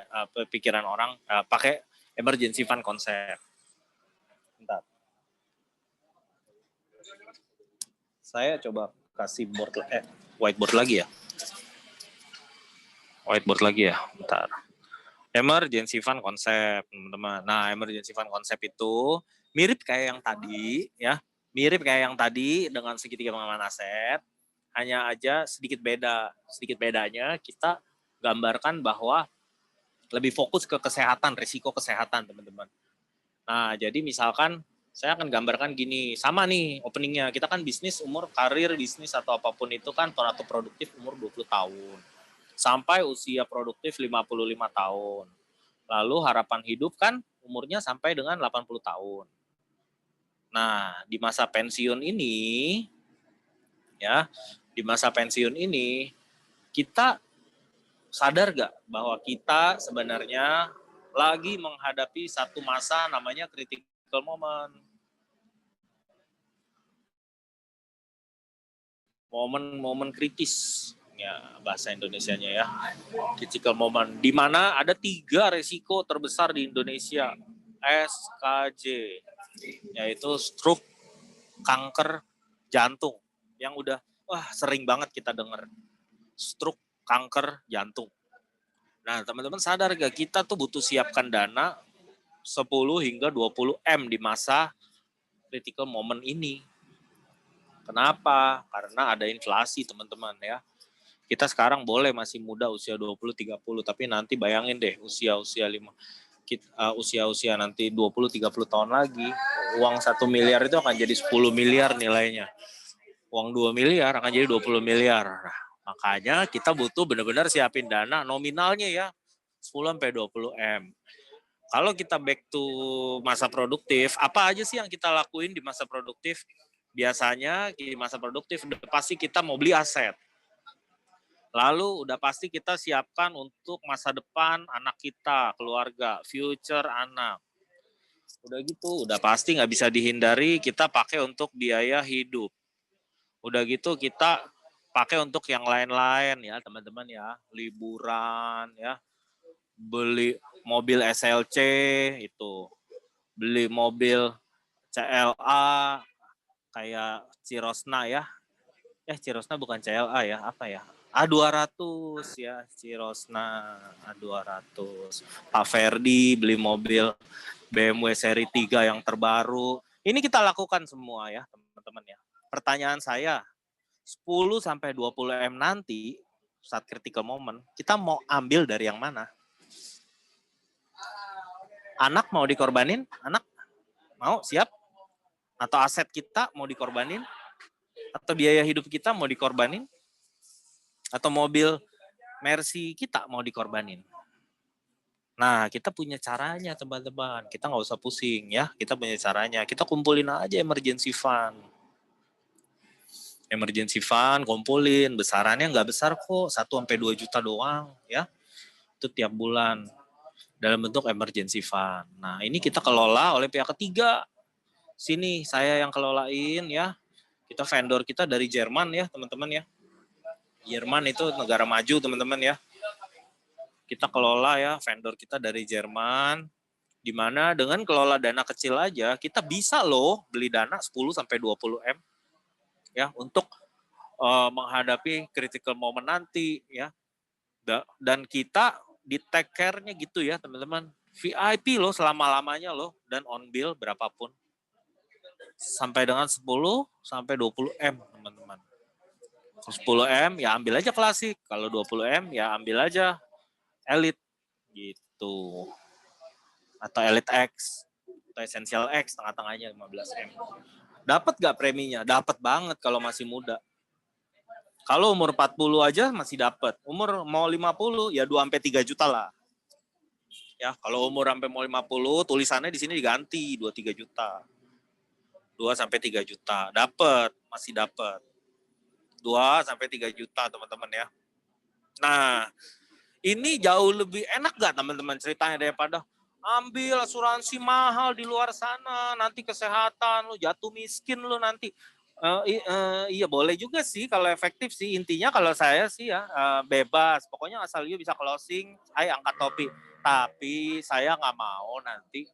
pikiran orang pakai emergency fund concept. Bentar. Saya coba kasih whiteboard lagi ya. Whiteboard lagi ya. Bentar. Emergency fund concept, teman-teman. Nah, emergency fund concept itu mirip kayak yang tadi, ya. Mirip kayak yang tadi dengan segitiga pengaman aset, hanya aja sedikit beda. Sedikit bedanya kita gambarkan bahwa lebih fokus ke kesehatan, risiko kesehatan, teman-teman. Nah, jadi misalkan saya akan gambarkan gini, sama nih openingnya. Kita kan bisnis karir bisnis atau apapun itu kan atau produktif umur 20 tahun. Sampai usia produktif 55 tahun. Lalu harapan hidup kan umurnya sampai dengan 80 tahun. Nah, di masa pensiun ini ya, di masa pensiun ini kita sadar gak bahwa kita sebenarnya lagi menghadapi satu masa namanya critical moment. Momen-momen kritis. Ya, bahasa Indonesianya ya, critical moment, di mana ada 3 resiko terbesar di Indonesia, SKJ, yaitu stroke, kanker, jantung, yang udah sering banget kita dengar, stroke, kanker, jantung. Nah, teman-teman sadar gak kita tuh butuh siapkan dana 10 hingga 20 M di masa critical moment ini. Kenapa? Karena ada inflasi, teman-teman ya. Kita sekarang boleh masih muda usia 20-30, tapi nanti bayangin deh usia-usia nanti 20-30 tahun lagi, uang 1 miliar itu akan jadi 10 miliar nilainya. Uang 2 miliar akan jadi 20 miliar. Nah, makanya kita butuh benar-benar siapin dana nominalnya ya 10-20 M. Kalau kita back to masa produktif, apa aja sih yang kita lakuin di masa produktif? Biasanya di masa produktif pasti kita mau beli aset. Lalu udah pasti kita siapkan untuk masa depan anak kita, keluarga, future anak. Udah gitu, udah pasti nggak bisa dihindari kita pakai untuk biaya hidup. Udah gitu kita pakai untuk yang lain-lain ya teman-teman ya, liburan ya, beli mobil SLC itu, beli mobil CLA kayak Cirosna ya. Cirosna bukan CLA ya, apa ya? A200 ya, Cirosna A200. Pak Ferdi beli mobil BMW seri 3 yang terbaru. Ini kita lakukan semua ya, teman-teman ya. Pertanyaan saya, 10-20 M nanti saat critical moment, kita mau ambil dari yang mana? Anak mau dikorbanin? Anak mau siap? Atau aset kita mau dikorbanin? Atau biaya hidup kita mau dikorbanin? Atau mobil Mercy kita mau dikorbanin? Nah, kita punya caranya teman-teman. Kita nggak usah pusing ya. Kita punya caranya. Kita kumpulin aja emergency fund. Emergency fund, kumpulin, besarannya nggak besar kok, 1-2 juta doang ya. Itu tiap bulan dalam bentuk emergency fund. Nah, ini kita kelola oleh pihak ketiga. Sini saya yang kelolain ya. Kita vendor kita dari Jerman ya, teman-teman ya. Jerman itu negara maju, teman-teman ya. Kita kelola ya, vendor kita dari Jerman, di mana dengan kelola dana kecil aja kita bisa loh beli dana 10-20 M ya untuk menghadapi critical moment nanti ya. Dan kita di take care-nya gitu ya teman-teman. VIP loh selama-lamanya loh dan on bill berapapun. Sampai dengan 10-20 M teman-teman. 10 M ya ambil aja klasik, kalau 20 M ya ambil aja elite gitu. Atau elite X atau essential X tengah-tengahnya 15 M. Dapat gak preminya? Dapat banget kalau masih muda. Kalau umur 40 aja masih dapat. Umur mau 50 ya 2-3 juta lah. Ya, kalau umur sampai mau 50 tulisannya di sini diganti 2-3 juta. 2-3 juta. Dapat, masih dapat. 2-3 juta teman-teman ya. Nah, ini jauh lebih enak gak teman-teman ceritanya daripada ambil asuransi mahal di luar sana, nanti kesehatan lu jatuh miskin lu nanti. Iya boleh juga sih kalau efektif sih. Intinya kalau saya sih ya bebas. Pokoknya asal you bisa closing, ayo angkat topi. Tapi saya nggak mau nanti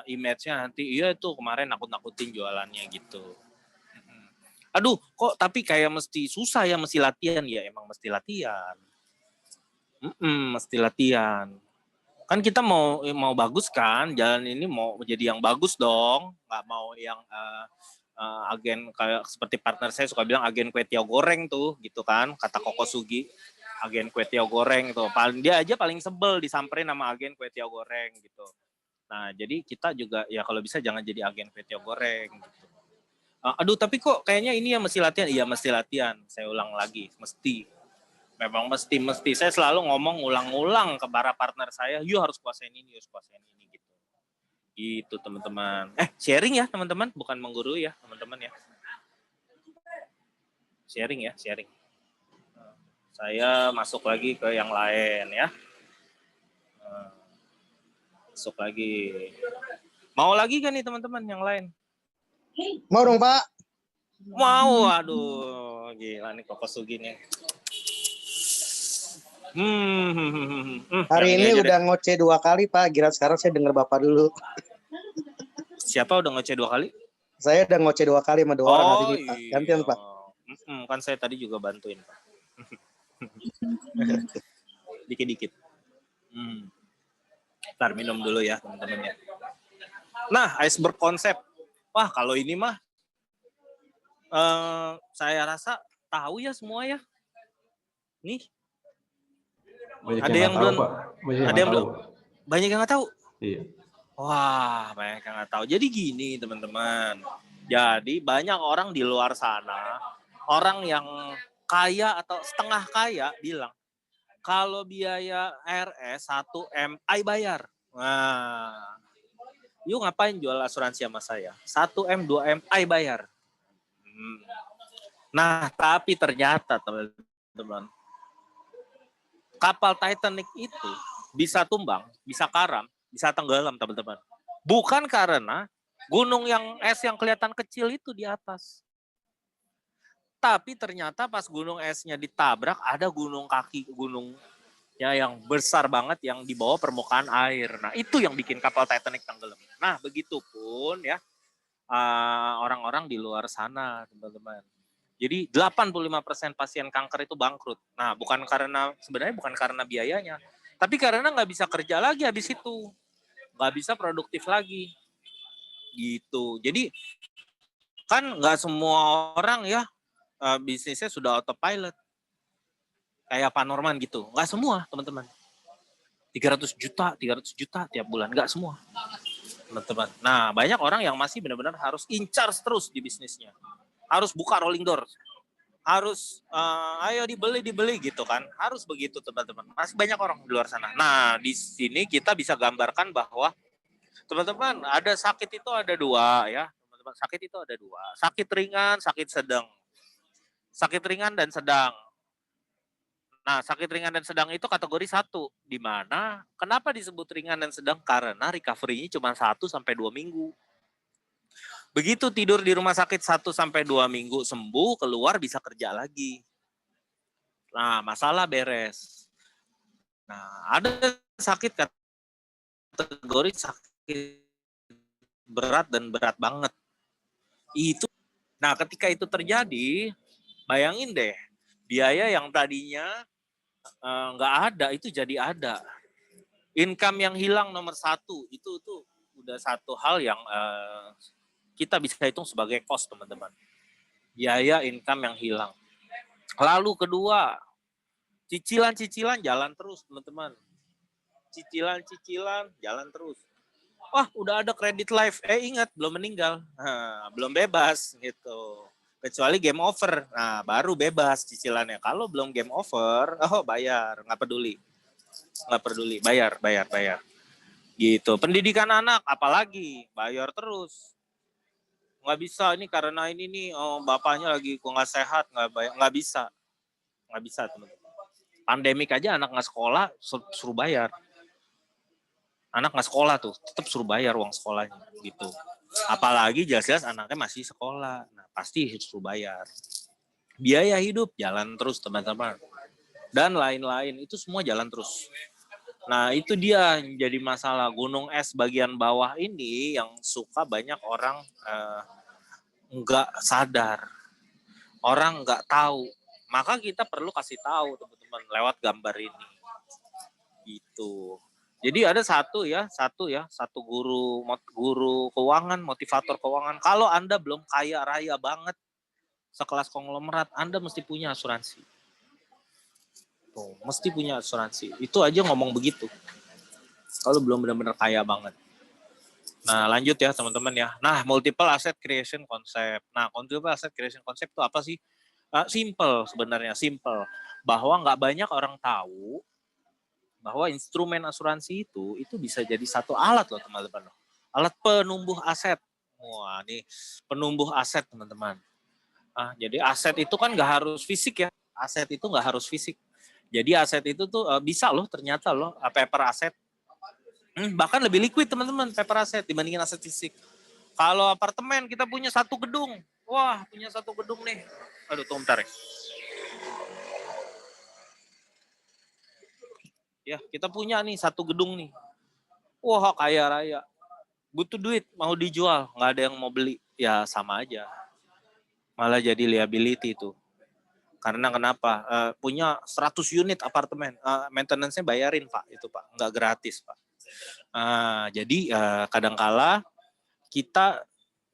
image-nya nanti iya itu kemarin nakut-nakutin jualannya gitu. Aduh, kok tapi kayak mesti susah ya, mesti latihan ya, emang mesti latihan. Mesti latihan. Kan kita mau bagus kan, jalan ini mau jadi yang bagus dong, nggak mau yang agen kayak seperti partner saya suka bilang agen kue tiaw goreng tuh gitu kan, kata Koko Sugi, agen kue tiaw goreng tuh, dia aja paling sebel disamperin sama agen kue tiaw goreng gitu. Nah jadi kita juga ya kalau bisa jangan jadi agen kue tiaw goreng gitu. Aduh tapi kok kayaknya ini ya mesti latihan, iya mesti latihan, saya ulang lagi, mesti. Memang mesti. Saya selalu ngomong ulang-ulang ke para partner saya, you harus kuasain ini gitu. Gitu teman-teman. Sharing ya teman-teman, bukan menggurui ya teman-teman ya. Sharing ya, sharing. Saya masuk lagi ke yang lain ya. Masuk lagi. Mau lagi kan nih teman-teman yang lain? Mau dong Pak. Mau, aduh. Gila nih Koko Sugi nih. Hari ini udah ngoceh 2 kali Pak. Gila sekarang saya dengar Bapak dulu. Siapa udah ngoceh 2 kali? Saya udah ngoceh 2 kali sama 2 orang hari ini Pak. Gantian Pak. Kan saya tadi juga bantuin Pak. Dikit-dikit. Ntar minum dulu ya teman-teman ya. Nah iceberg konsep. Wah kalau ini mah saya rasa tahu ya semua ya. Nih. Ada yang belum, ada yang belum, banyak yang nggak tahu. Iya. Wah, banyak yang nggak tahu. Jadi gini teman-teman. Jadi banyak orang di luar sana, orang yang kaya atau setengah kaya bilang kalau biaya RS 1 M, I bayar. Nah, you ngapain jual asuransi sama saya? 1 M, 2 M, I bayar. Nah, tapi ternyata teman-teman, kapal Titanic itu bisa tumbang, bisa karam, bisa tenggelam teman-teman. Bukan karena gunung yang es yang kelihatan kecil itu di atas. Tapi ternyata pas gunung esnya ditabrak ada gunung kaki, gunung ya yang besar banget yang di bawah permukaan air. Nah itu yang bikin kapal Titanic tenggelam. Nah begitupun ya orang-orang di luar sana teman-teman. Jadi 85% pasien kanker itu bangkrut. Nah, sebenarnya bukan karena biayanya, tapi karena nggak bisa kerja lagi habis itu, nggak bisa produktif lagi, gitu. Jadi kan nggak semua orang ya bisnisnya sudah autopilot, kayak Pak Norman gitu, nggak semua teman-teman. 300 juta tiap bulan, nggak semua teman-teman. Nah, banyak orang yang masih benar-benar harus incar terus di bisnisnya. Harus buka rolling door, harus ayo dibeli gitu kan, harus begitu teman-teman. Masih banyak orang di luar sana. Nah di sini kita bisa gambarkan bahwa teman-teman ada sakit itu ada 2 ya, teman-teman sakit itu ada 2, sakit ringan, sakit sedang. sakit ringan dan sedang. Nah, sakit ringan dan sedang itu kategori 1, di mana kenapa disebut ringan dan sedang? Karena recovery-nya cuma 1-2 minggu. Begitu tidur di rumah sakit 1-2 minggu sembuh, keluar bisa kerja lagi. Nah, masalah beres. Nah, ada sakit kategori sakit berat dan berat banget. Itu. Nah, ketika itu terjadi, bayangin deh, biaya yang tadinya nggak ada itu jadi ada. Income yang hilang nomor 1 itu tuh udah satu hal yang kita bisa hitung sebagai cost, teman-teman. Biaya income yang hilang. Lalu kedua, cicilan-cicilan jalan terus, teman-teman. Cicilan-cicilan jalan terus. Wah, udah ada kredit life. Ingat, belum meninggal. Nah, belum bebas gitu. Kecuali game over. Nah, baru bebas cicilannya. Kalau belum game over, bayar. Nggak peduli. Bayar. Gitu. Pendidikan anak, apalagi. Bayar terus. Nggak bisa, ini karena ini nih, bapaknya lagi nggak sehat, nggak bisa. Nggak bisa, teman-teman. Pandemik aja anak nggak sekolah, suruh bayar. Anak nggak sekolah tuh, tetap suruh bayar uang sekolahnya gitu. Apalagi jelas-jelas anaknya masih sekolah, nah pasti suruh bayar. Biaya hidup jalan terus, teman-teman. Dan lain-lain, itu semua jalan terus. Nah, itu dia yang jadi masalah. Gunung es bagian bawah ini yang suka banyak orang nggak sadar. Orang nggak tahu. Maka kita perlu kasih tahu, teman-teman, lewat gambar ini. Gitu. Jadi ada satu guru keuangan, motivator keuangan. Kalau Anda belum kaya raya banget, sekelas konglomerat, Anda mesti punya asuransi. Tuh, mesti punya asuransi. Itu aja ngomong begitu. Kalau belum benar-benar kaya banget. Nah, lanjut ya teman-teman ya. Nah, multiple asset creation concept. Nah, multiple asset creation concept itu apa sih? Simple sebenarnya, simple. Bahwa nggak banyak orang tahu bahwa instrumen asuransi itu bisa jadi satu alat loh, teman-teman. Alat penumbuh aset. Wah, ini penumbuh aset, teman-teman. Jadi aset itu kan nggak harus fisik ya. Aset itu nggak harus fisik. Jadi aset itu tuh bisa loh ternyata loh, paper aset. Bahkan lebih liquid, teman-teman, paper aset dibandingin aset fisik. Kalau apartemen kita punya satu gedung. Wah, punya satu gedung nih. Aduh, tunggu bentar ya. Ya, kita punya nih satu gedung nih. Wah, kaya raya. Butuh duit, mau dijual, nggak ada yang mau beli. Ya, sama aja. Malah jadi liability itu. Karena kenapa? Punya 100 unit apartemen, maintenance-nya bayarin, Pak. Itu, Pak. Nggak gratis, Pak. Jadi, kadangkala kita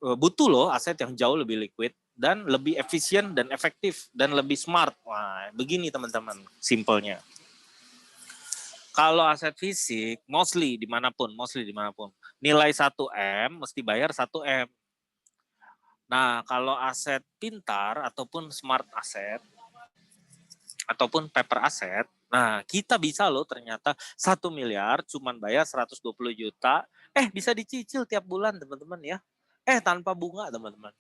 butuh loh aset yang jauh lebih liquid dan lebih efisien dan efektif dan lebih smart. Wah, begini teman-teman, simpelnya. Kalau aset fisik, mostly dimanapun, nilai 1M mesti bayar 1M. Nah, kalau aset pintar ataupun smart aset, ataupun paper aset, nah kita bisa loh ternyata 1 miliar cuman bayar 120 juta, bisa dicicil tiap bulan, teman-teman ya. Tanpa bunga, teman-teman.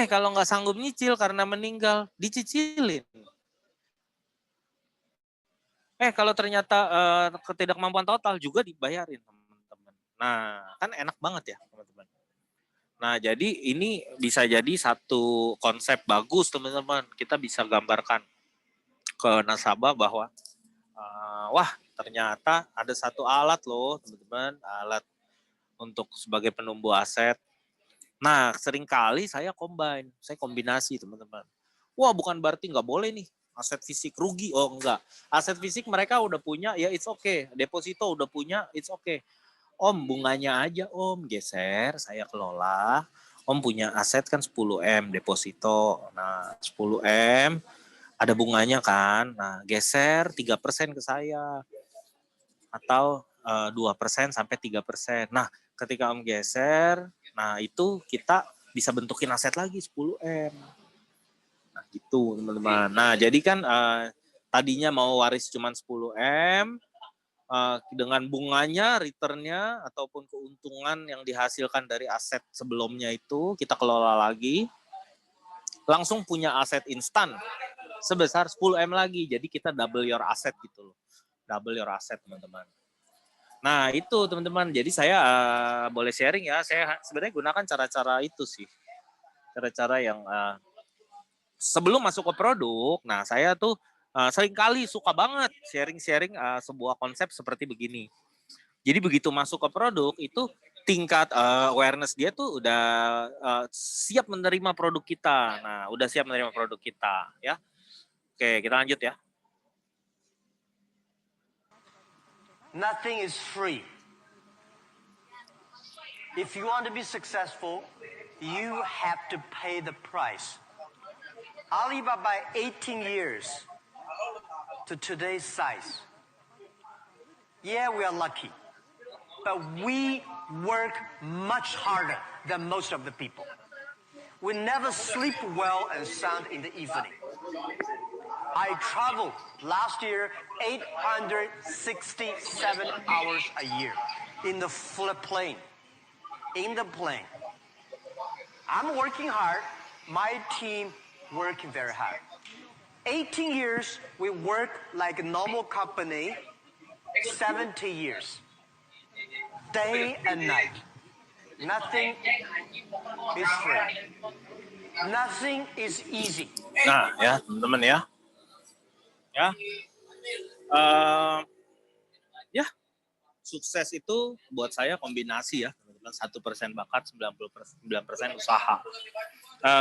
Kalau nggak sanggup nyicil karena meninggal, dicicilin. Kalau ternyata ketidakmampuan total juga dibayarin, teman-teman. Nah, kan enak banget ya, teman-teman. Nah, jadi ini bisa jadi satu konsep bagus, teman-teman. Kita bisa gambarkan ke nasabah bahwa, wah, ternyata ada satu alat loh, teman-teman, alat untuk sebagai penumbuh aset. Nah, seringkali saya kombinasi, teman-teman. Wah, bukan berarti nggak boleh nih aset fisik rugi. Oh, enggak. Aset fisik mereka udah punya, ya it's okay. Deposito udah punya, it's okay. Om, bunganya aja Om geser, saya kelola. Om punya aset kan 10M deposito. Nah, 10M ada bunganya kan. Nah, geser 3% ke saya. Atau 2% sampai 3%. Nah, ketika Om geser, nah itu kita bisa bentukin aset lagi 10M. Nah, gitu teman-teman. Nah, jadi kan tadinya mau waris cuma 10M, dengan bunganya, returnnya, ataupun keuntungan yang dihasilkan dari aset sebelumnya itu, kita kelola lagi. langsung punya aset instan sebesar 10M lagi. Jadi kita double your asset gitu loh. Double your asset, teman-teman. Nah, itu teman-teman. Jadi saya boleh sharing ya. Saya sebenarnya gunakan cara-cara itu sih. Cara-cara yang sebelum masuk ke produk. Nah, saya tuh seringkali suka banget sharing-sharing sebuah konsep seperti begini. Jadi begitu masuk ke produk itu tingkat awareness dia tuh udah siap menerima produk kita. Nah, udah siap menerima produk kita ya. Oke, kita lanjut ya. Nothing is free. If you want to be successful, you have to pay the price. Alibaba 18 years to today's size. Yeah, we are lucky. But we work much harder than most of the people. We never sleep well and sound in the evening. I traveled last year 867 hours a year in the plane. In the plane. I'm working hard. My team working very hard. 18 years, we work like a normal company. 70 years. Day and night. Nothing is free. Nothing is easy. Nah, ya, teman-teman ya. Ya, sukses itu buat saya kombinasi ya, teman-teman. 1% bakat, 99% usaha.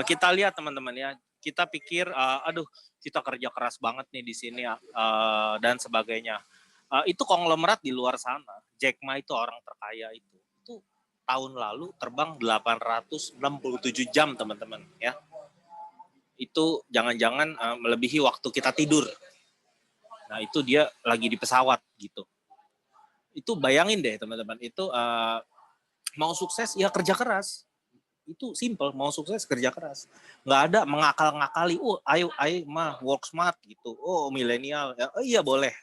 Kita lihat teman-teman ya, kita pikir, aduh, kita kerja keras banget nih di sini dan sebagainya. Itu konglomerat di luar sana. Jack Ma itu orang terkaya itu tahun lalu terbang 867 jam teman-teman ya. Itu jangan-jangan melebihi waktu kita tidur. Nah itu dia lagi di pesawat gitu. Itu bayangin deh teman-teman, itu mau sukses ya kerja keras. Itu simple, mau sukses kerja keras. Nggak ada mengakal-ngakali, ayo mah work smart gitu. Milenial, ya, iya boleh.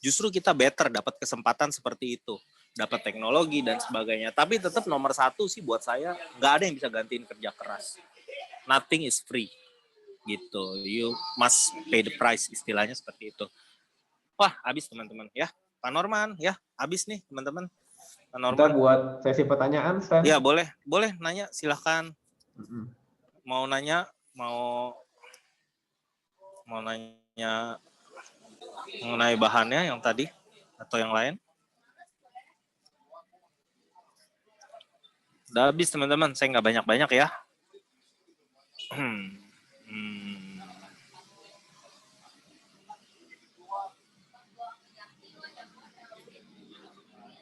Justru kita better dapat kesempatan seperti itu, dapat teknologi dan sebagainya. Tapi tetap nomor satu sih buat saya, nggak ada yang bisa gantiin kerja keras. Nothing is free, gitu. You must pay the price, istilahnya seperti itu. Wah, habis teman-teman ya. Pak Norman ya, habis nih teman-teman. Pak Norman. Kita buat sesi pertanyaan, Stan. Ya boleh nanya, silahkan. Mau nanya, mau nanya mengenai bahannya yang tadi atau yang lain? Udah habis teman-teman, saya nggak banyak-banyak ya.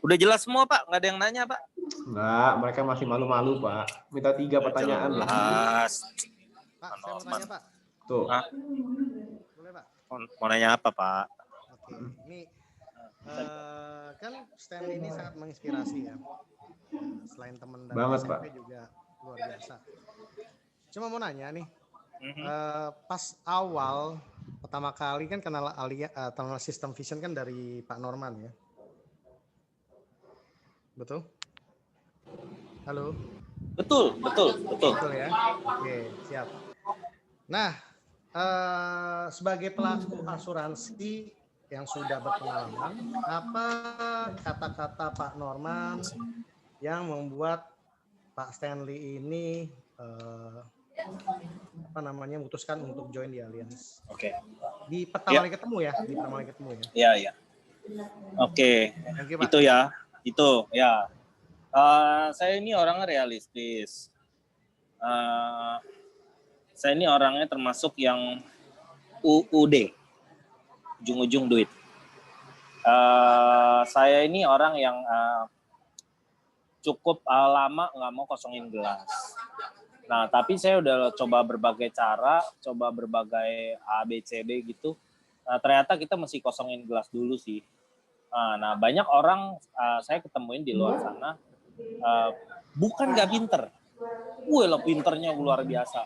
Udah jelas semua Pak? Nggak ada yang nanya Pak? Enggak, mereka masih malu-malu Pak. Minta 3 pertanyaan. Jelas. Pak, saya mau tanya Pak. Tuh. Boleh Pak? Mau nanya apa Pak? Oke, ini kan Stanley ini sangat menginspirasi ya. Selain teman dan Banget, SMP Pak. juga luar biasa. Cuma mau nanya nih, pas awal pertama kali kan kenal sistem vision kan dari Pak Norman ya. Betul? Halo? Betul. Betul ya. Oke, siap. Nah, sebagai pelaku asuransi yang sudah berpengalaman, apa kata-kata Pak Norman yang membuat Pak Stanley ini memutuskan untuk join di Allianz? Oke. Di pertama kali ketemu ya, Iya. Oke. Itu ya. Itu ya. Saya ini orangnya realistis. Saya ini orangnya termasuk yang UUD, ujung-ujung duit. Saya ini orang yang cukup lama nggak mau kosongin gelas. Nah, tapi saya udah coba berbagai cara, coba berbagai ABCD gitu. Nah, ternyata kita mesti kosongin gelas dulu sih. Nah, banyak orang saya ketemuin di luar sana bukan nggak pinter. Lo pinternya luar biasa.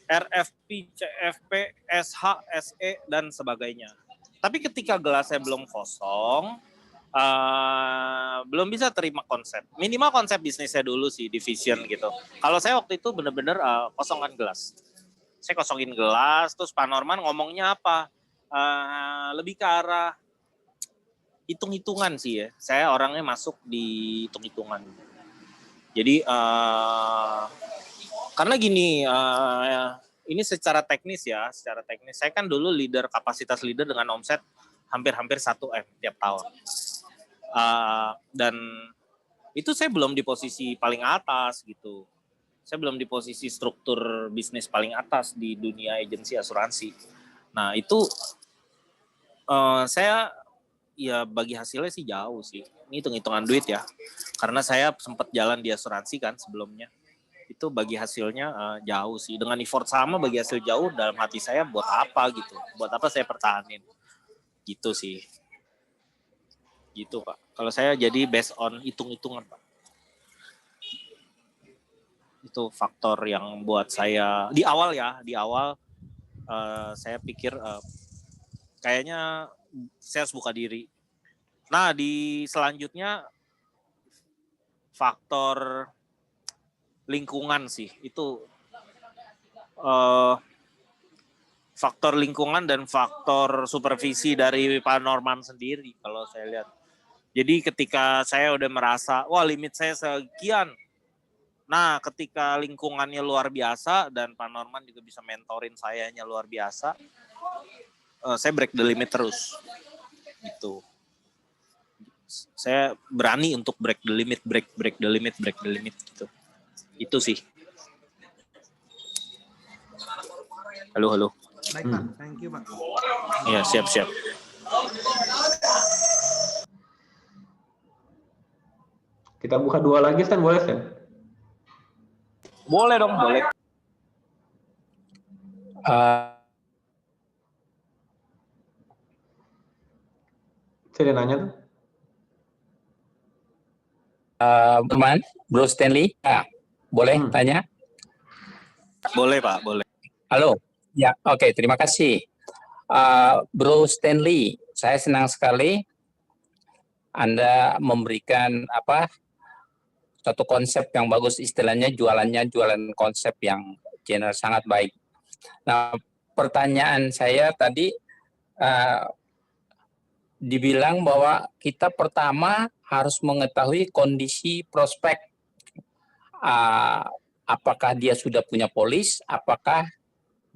RFP, CFP, SH, SE, dan sebagainya. Tapi ketika gelasnya belum kosong, belum bisa terima konsep. Minimal konsep bisnisnya dulu sih, division gitu. Kalau saya waktu itu bener-bener kosongan gelas. Saya kosongin gelas, terus Pak Norman ngomongnya apa? Lebih ke arah hitung-hitungan sih ya. Saya orangnya masuk di hitung-hitungan. Jadi karena gini, ini secara teknis ya, secara teknis. Saya kan dulu kapasitas leader dengan omset hampir-hampir 1M tiap tahun. Dan itu saya belum di posisi paling atas gitu. Saya belum di posisi struktur bisnis paling atas di dunia agensi asuransi. Nah itu saya ya bagi hasilnya sih jauh sih. Ini hitung-hitungan duit ya. Karena saya sempat jalan di asuransi kan sebelumnya. Itu bagi hasilnya jauh sih. Dengan effort sama bagi hasil jauh, dalam hati saya buat apa gitu. Buat apa saya pertahanin. Gitu sih. Gitu Pak. Kalau saya jadi based on hitung-hitungan Pak. Itu faktor yang buat saya di awal saya pikir kayaknya saya harus buka diri. Nah di selanjutnya faktor lingkungan sih itu faktor lingkungan dan faktor supervisi dari Pak Norman sendiri kalau saya lihat. Jadi ketika saya udah merasa wah limit saya sekian. Nah, ketika lingkungannya luar biasa dan Pak Norman juga bisa mentorin sayanya luar biasa, saya break the limit terus. Gitu. Saya berani untuk break the limit gitu. Itu sih. Halo. Baik Pak, thank you Pak. Iya, siap. Kita buka 2 lagi, Stan, boleh, Stan? Boleh dong, boleh. Saya ada nanya tuh. Teman, Bro Stanley, boleh tanya? Boleh Pak, boleh. Halo, ya, oke, terima kasih. Bro Stanley, saya senang sekali Anda memberikan satu konsep yang bagus, istilahnya jualan konsep yang sangat baik. Nah, pertanyaan saya tadi dibilang bahwa kita pertama harus mengetahui kondisi prospek. Apakah dia sudah punya polis, apakah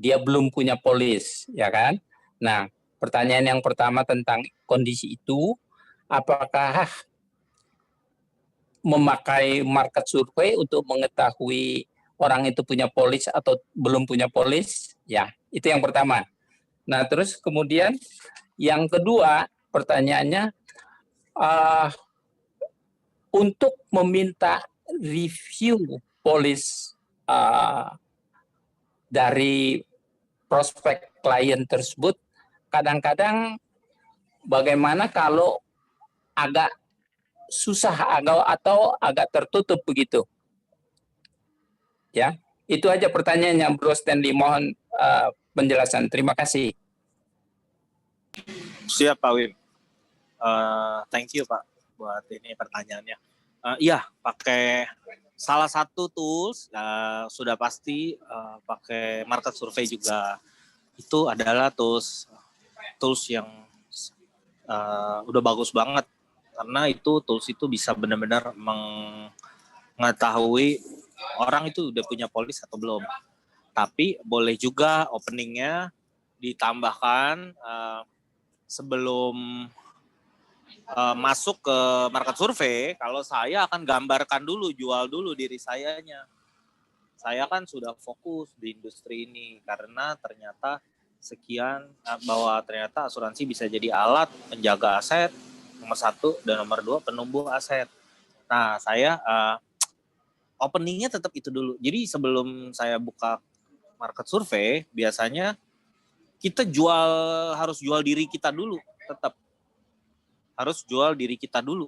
dia belum punya polis, ya kan? Nah, pertanyaan yang pertama tentang kondisi itu, apakah memakai market survei untuk mengetahui orang itu punya polis atau belum punya polis? Ya, itu yang pertama. Nah, terus kemudian yang kedua, pertanyaannya, untuk meminta review polis dari prospek klien tersebut, kadang-kadang bagaimana kalau agak susah atau agak tertutup begitu? Ya, itu aja pertanyaannya, Bro Stanley. Mohon penjelasan. Terima kasih. Siap Pak Wim. Thank you Pak buat ini pertanyaannya. Iya, pakai salah satu tools sudah pasti pakai market survei juga. Itu adalah tools yang udah bagus banget karena tools itu bisa benar-benar mengetahui orang itu udah punya polis atau belum. Tapi boleh juga openingnya ditambahkan sebelum masuk ke market survei. Kalau saya akan gambarkan dulu, jual dulu diri sayanya. Saya kan sudah fokus di industri ini karena ternyata bahwa ternyata asuransi bisa jadi alat menjaga aset nomor 1 dan nomor 2 penumbuh aset. Nah, saya openingnya tetap itu dulu. Jadi sebelum saya buka market survei, biasanya kita harus jual diri kita dulu, tetap harus jual diri kita dulu.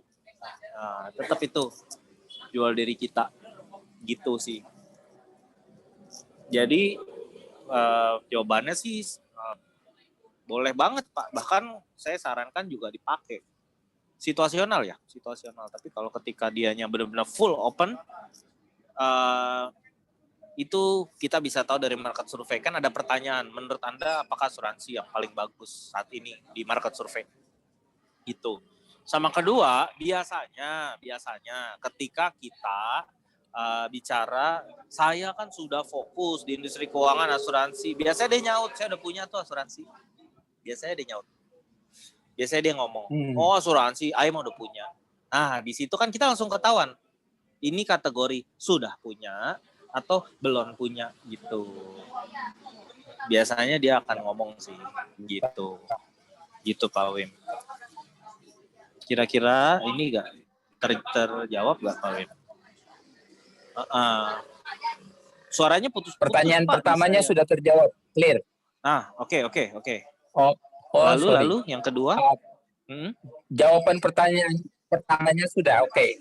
Tetap itu jual diri kita, gitu sih. Jadi jawabannya sih boleh banget Pak. Bahkan saya sarankan juga dipakai. Situasional. Tapi kalau ketika dianya benar-benar full open, itu kita bisa tahu dari market survei. Kan ada pertanyaan, menurut Anda apakah asuransi yang paling bagus saat ini di market survei? Gitu. Sama kedua, biasanya ketika kita bicara, saya kan sudah fokus di industri keuangan asuransi. Biasanya dia nyaut, saya udah punya tuh asuransi. Biasanya dia nyaut. Biasanya dia ngomong, oh asuransi, Ayo udah punya. Nah, di situ kan kita langsung ketahuan. Ini kategori sudah punya atau belum punya gitu. Biasanya dia akan ngomong sih gitu. Gitu Pak Wim. Kira-kira ini enggak terjawab enggak Pak Wim? Suaranya putus-putus. Pertanyaan Pak, pertamanya sudah terjawab, clear. Oke. Oh, Lalu yang kedua? Jawaban pertanyaan pertamanya sudah oke.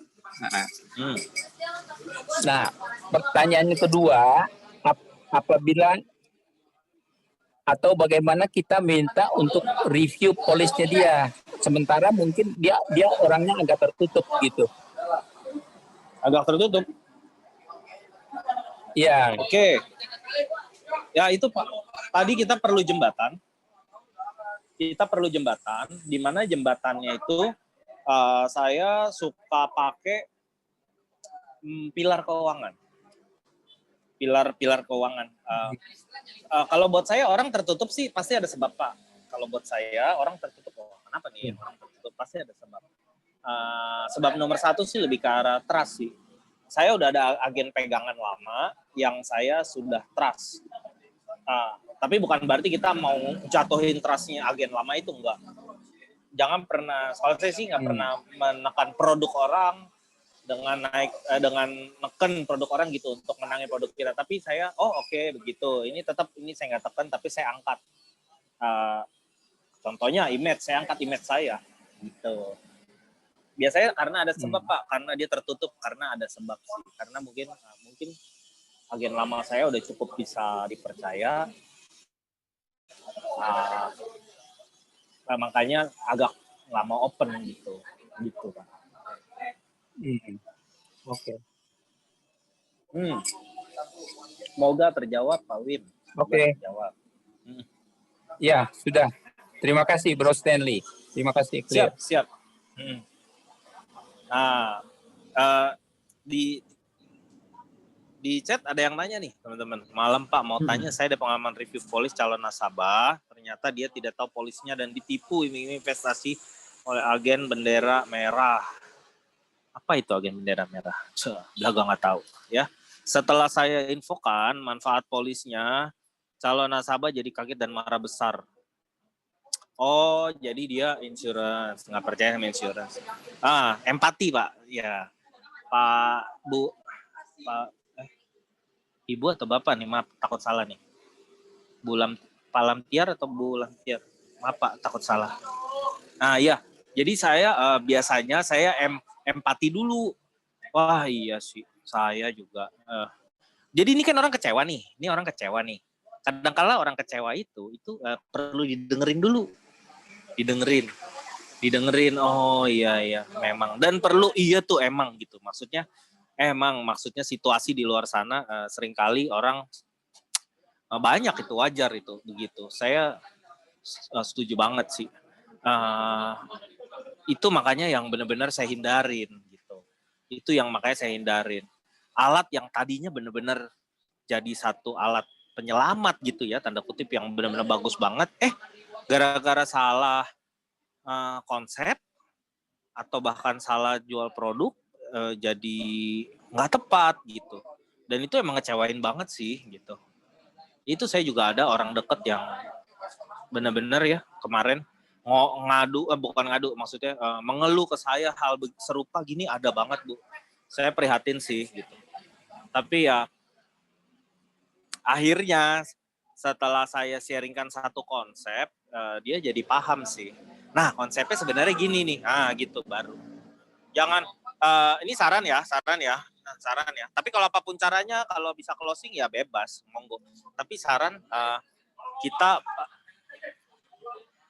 Nah, pertanyaan kedua, apabila atau bagaimana kita minta untuk review polisnya dia, sementara mungkin dia orangnya agak tertutup gitu. Agak tertutup. Ya. Oke. Ya itu Pak. Tadi kita perlu jembatan. Di mana jembatannya itu saya suka pakai pilar keuangan. Pilar keuangan. Kalau buat saya orang tertutup sih pasti ada sebab Pak. Kalau buat saya orang tertutup, kenapa nih orang tertutup? Pasti ada sebab. Sebab nomor satu sih lebih ke arah trust sih. Saya udah ada agen pegangan lama yang saya sudah trust. Tapi bukan berarti kita mau jatuhin trustnya agen lama itu, enggak. Jangan pernah, kalau saya sih nggak pernah menekan produk orang dengan neken produk orang gitu untuk menangin produk kita. Tapi saya, oke, begitu. Ini saya nggak tekan, tapi saya angkat. Contohnya image, saya angkat image saya, gitu. Biasanya karena ada sebab Pak, karena dia tertutup, karena ada sebab sih. Karena mungkin agen lama saya udah cukup bisa dipercaya. Makanya agak nggak mau open gitu Pak. Oke. Semoga terjawab Pak Wim. Oke. Terjawab. Ya sudah. Terima kasih Bro Stanley. Terima kasih. Clear. Siap. Nah, di chat ada yang nanya nih teman-teman. Malam Pak mau tanya, saya ada pengalaman review polis calon nasabah. Ternyata dia tidak tahu polisnya dan ditipu iming-iming investasi oleh agen bendera merah. Apa itu agen bendera merah? Belaga nggak tahu ya. Setelah saya infokan manfaat polisnya, calon nasabah jadi kaget dan marah besar. Oh, jadi dia insurance, nggak percaya sama insurance. Empati Pak, ya Pak Ibu atau Bapak nih, maaf takut salah nih. Pak Lamtiar atau Bu Lamtiar? Maaf Pak, takut salah. Iya. Jadi saya biasanya saya empati dulu. Wah iya sih, saya juga. Jadi ini kan orang kecewa nih. Kadang-kala orang kecewa itu perlu didengerin dulu. Didengerin. Oh iya memang. Dan perlu tuh emang gitu. Maksudnya situasi di luar sana seringkali orang banyak itu wajar itu begitu. Saya setuju banget sih. Itu makanya yang benar-benar saya hindarin gitu. Itu yang makanya saya hindarin. Alat yang tadinya benar-benar jadi satu alat penyelamat gitu ya, tanda kutip yang benar-benar bagus banget. Gara-gara salah konsep atau bahkan salah jual produk jadi nggak tepat gitu. Dan itu emang ngecewain banget sih gitu. Itu saya juga ada orang deket yang benar-benar ya kemarin maksudnya mengeluh ke saya hal serupa gini ada banget Bu. Saya prihatin sih gitu. Tapi ya akhirnya setelah saya sharingkan satu konsep, dia jadi paham sih. Nah konsepnya sebenarnya gini nih, gitu baru. Jangan ini saran ya. Tapi kalau apapun caranya, kalau bisa closing ya bebas, monggo. Tapi saran kita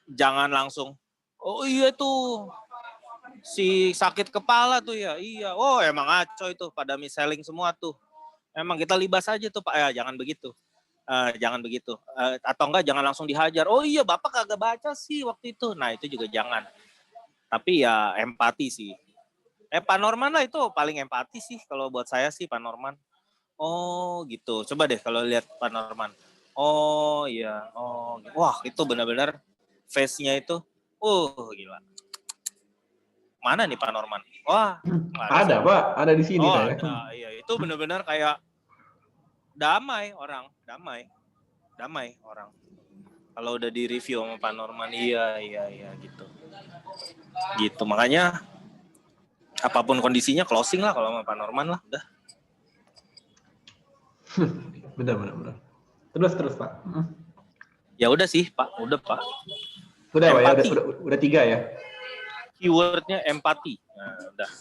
jangan langsung, oh iya tuh si sakit kepala tuh ya, iya. Oh emang ngaco itu, pada mis-selling semua tuh. Memang kita libas aja tuh Pak, ya jangan begitu. Jangan begitu. Atau enggak jangan langsung dihajar. Oh iya Bapak kagak baca sih waktu itu. Nah itu juga jangan. Tapi ya empati sih. Pak Norman lah itu paling empati sih kalau buat saya sih Pak Norman. Oh gitu. Coba deh kalau lihat Pak Norman. Oh iya. Oh, wah itu benar-benar face-nya itu. Gila. Mana nih Pak Norman? Wah, Ada Pak, ada di sini saya. Ada. Iya, itu benar-benar kayak damai orang. Kalau udah di review sama Pak Norman, iya gitu. Gitu, makanya apapun kondisinya closing lah kalau sama Pak Norman lah, udah. Benar. Terus Pak. Ya udah sih Pak, udah Pak. Udah Pak ya, Empati. udah 3 ya. Keywordnya empati. Nah, udah.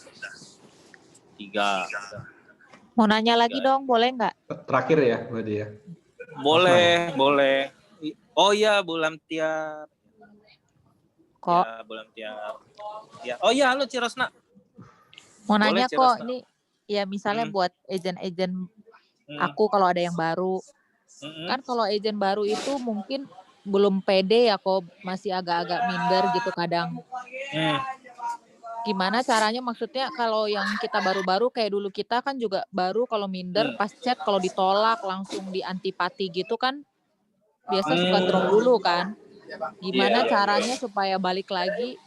3. Mau nanya lagi dong, boleh nggak? Terakhir ya berarti ya. Boleh. Oh iya, Bu Lamtiar. Kok? Ya, Bu Lamtiar. Ya. Oh iya, halo Cirosna. Mau Boleh, nanya kok, Cirosna. ini ya misalnya buat agent-agent Hmm. aku kalau ada yang baru. Kan kalau agent baru itu mungkin belum pede ya kok, masih agak-agak minder gitu kadang. Gimana caranya, maksudnya kalau yang kita baru-baru kayak dulu kita kan juga baru, kalau minder pas chat kalau ditolak langsung di antipati gitu kan biasa suka drop dulu kan. Gimana caranya supaya balik lagi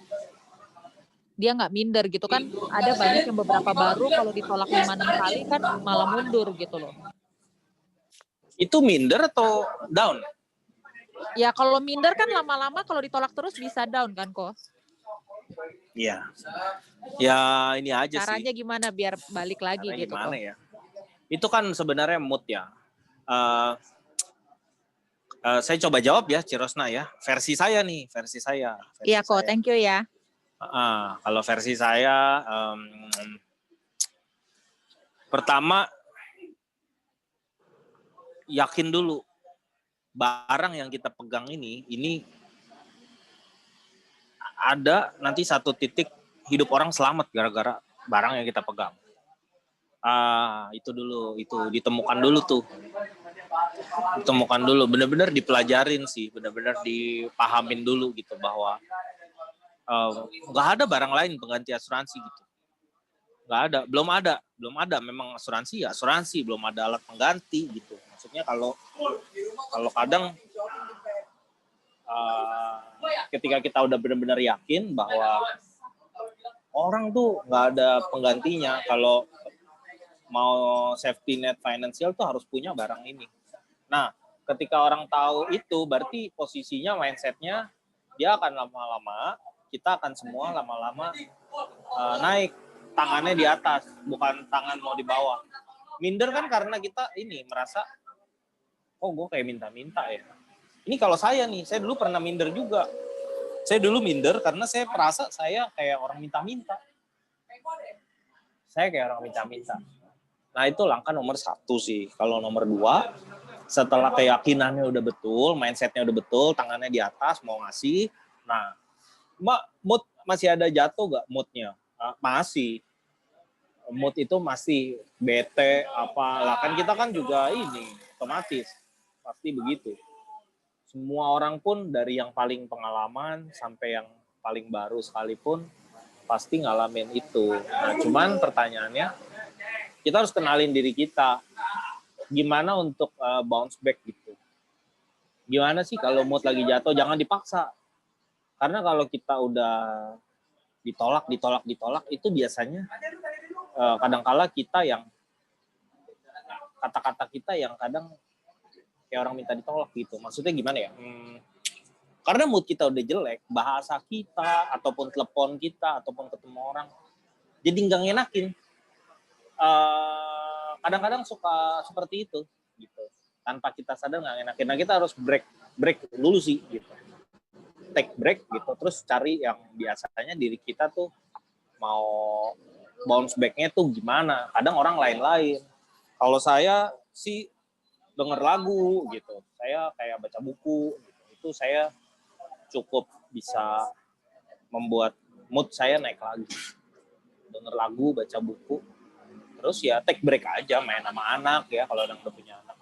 dia nggak minder gitu kan, ada banyak yang beberapa baru kalau ditolak 5-6 kali kan malah mundur gitu loh. Itu minder atau down? Ya kalau minder kan lama-lama kalau ditolak terus bisa down kan kok. Iya. Ya ini aja sih. Caranya gimana biar balik lagi Caranya gitu gimana kok. ya? Itu kan sebenarnya mood ya. Saya coba jawab ya Cirosna ya. Versi saya. Iya kok, thank you ya. Kalau versi saya, pertama yakin dulu barang yang kita pegang ini ada nanti satu titik hidup orang selamat gara-gara barang yang kita pegang. Itu dulu, itu ditemukan dulu tuh. Ditemukan dulu, benar-benar dipelajarin sih, benar-benar dipahamin dulu gitu bahwa nggak ada barang lain pengganti asuransi gitu. Nggak ada, belum ada. Memang asuransi ya asuransi, belum ada alat pengganti gitu. Maksudnya kalau kadang ketika kita udah benar-benar yakin bahwa orang tuh nggak ada penggantinya, kalau mau safety net financial tuh harus punya barang ini. Nah, ketika orang tahu itu, berarti posisinya, mindsetnya, dia akan lama-lama, kita akan semua lama-lama naik, tangannya di atas, bukan tangan mau di bawah. Minder kan karena kita ini merasa, gue kayak minta-minta ya. Ini kalau saya nih, saya dulu pernah minder juga. Saya dulu minder karena saya merasa saya kayak orang minta-minta. Saya kayak orang minta-minta. Nah itu langkah nomor 1 sih. Kalau nomor 2, setelah keyakinannya udah betul, mindsetnya udah betul, tangannya di atas, mau ngasih. Nah, mood masih ada jatuh gak moodnya? Masih. Mood itu masih bete, apalah. Kan kita kan juga ini, otomatis. Pasti begitu. Semua orang pun dari yang paling pengalaman sampai yang paling baru sekalipun pasti ngalamin itu. Nah, cuman pertanyaannya kita harus kenalin diri kita. Gimana untuk bounce back gitu. Gimana sih kalau mood lagi jatuh, jangan dipaksa. Karena kalau kita udah ditolak itu biasanya kadang-kala kita yang kata-kata kita yang kadang kayak orang minta ditolak gitu. Maksudnya gimana ya? Karena mood kita udah jelek, bahasa kita, ataupun telepon kita, ataupun ketemu orang, jadi nggak ngenakin. Kadang-kadang suka seperti itu, gitu. Tanpa kita sadar nggak ngenakin. Nah kita harus break dulu sih, gitu. Take break gitu, terus cari yang biasanya diri kita tuh mau bounce back-nya tuh gimana. Kadang orang lain-lain. Kalau saya sih denger lagu gitu, saya kayak baca buku gitu. Itu saya cukup bisa membuat mood saya naik lagi. Denger lagu, baca buku, Terus ya take break aja, main sama anak ya kalau udah punya anak.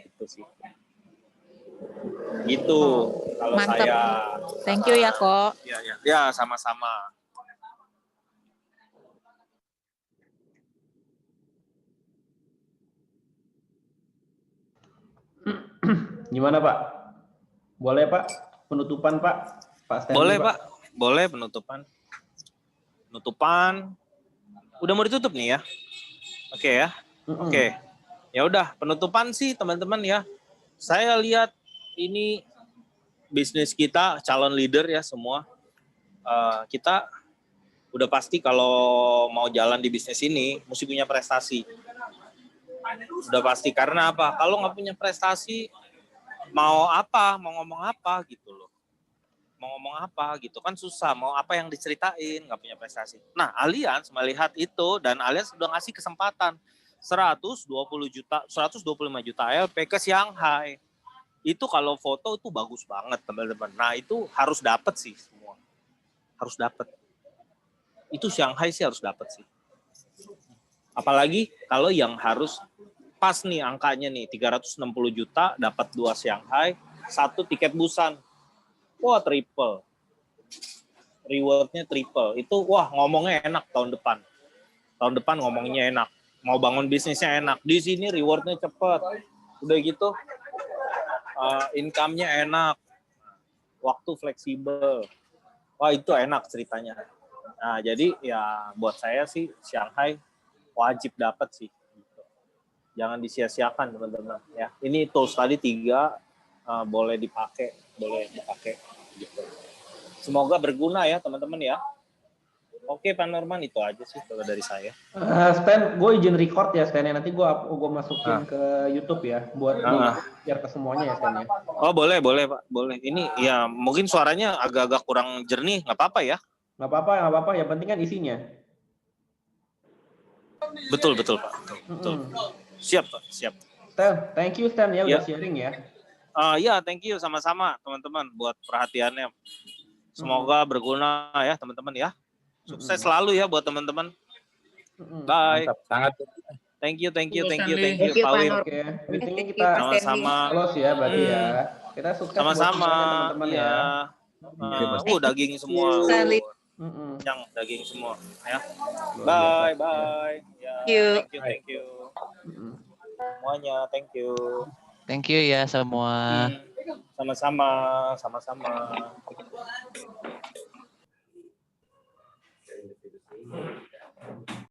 Itu sih. Gitu kalau Mantap. saya. Thank you ya kok. Ya sama-sama. Gimana Pak? Boleh Pak? Penutupan Pak? Pak Stanley, Boleh Pak, boleh penutupan. Udah mau ditutup nih ya? Oke ya, oke. Ya udah penutupan sih teman-teman ya. Saya lihat ini bisnis kita calon leader ya semua. Kita udah pasti kalau mau jalan di bisnis ini mesti punya prestasi. Udah pasti karena apa? Kalau nggak punya prestasi mau ngomong apa gitu loh. Mau ngomong apa gitu kan susah, mau apa yang diceritain, nggak punya prestasi. Nah, Allianz melihat itu dan Allianz sudah ngasih kesempatan 125 juta LP ke Shanghai. Itu kalau foto itu bagus banget teman-teman. Nah, itu harus dapat sih semua. Harus dapat. Itu Shanghai sih harus dapat sih. Apalagi kalau yang harus pas nih angkanya nih 360 juta dapat 2 Shanghai, 1 tiket Busan. Wah, triple. Rewardnya triple. Itu wah ngomongnya enak tahun depan. Tahun depan ngomongnya enak. Mau bangun bisnisnya enak. Di sini rewardnya cepat. Udah gitu income-nya enak. Waktu fleksibel. Wah, itu enak ceritanya. Nah, jadi ya buat saya sih Shanghai wajib dapat sih. Jangan disia-siakan teman-teman ya. Ini tools tadi 3 boleh dipakai gitu. Semoga berguna ya teman-teman ya. Oke Pak Norman, itu aja sih kalau dari saya. Stan, gue izin record ya Stan, nanti gue masukin ke YouTube ya buat biar ke semuanya ya Stan ya. Oh boleh Pak, boleh. Ini ya mungkin suaranya agak-agak kurang jernih, nggak apa-apa ya? Nggak apa-apa, yang penting kan isinya. Betul Pak. Betul. Siap Pak, siap. Stan, thank you Stan ya udah sharing ya. Ya, thank you sama-sama teman-teman buat perhatiannya. Semoga berguna ya teman-teman ya. Sukses selalu ya buat teman-teman. Bye. Mantap, sangat. Thank you Thank you, Pak Wim. Oke, meetingnya kita Sama-sama. close ya berarti ya. Kita sukses Sama-sama teman-teman ya. Daging semua. Yang daging semua ya. Bye. Ya, thank you. Semuanya, thank you. Thank you ya semua. Sama-sama.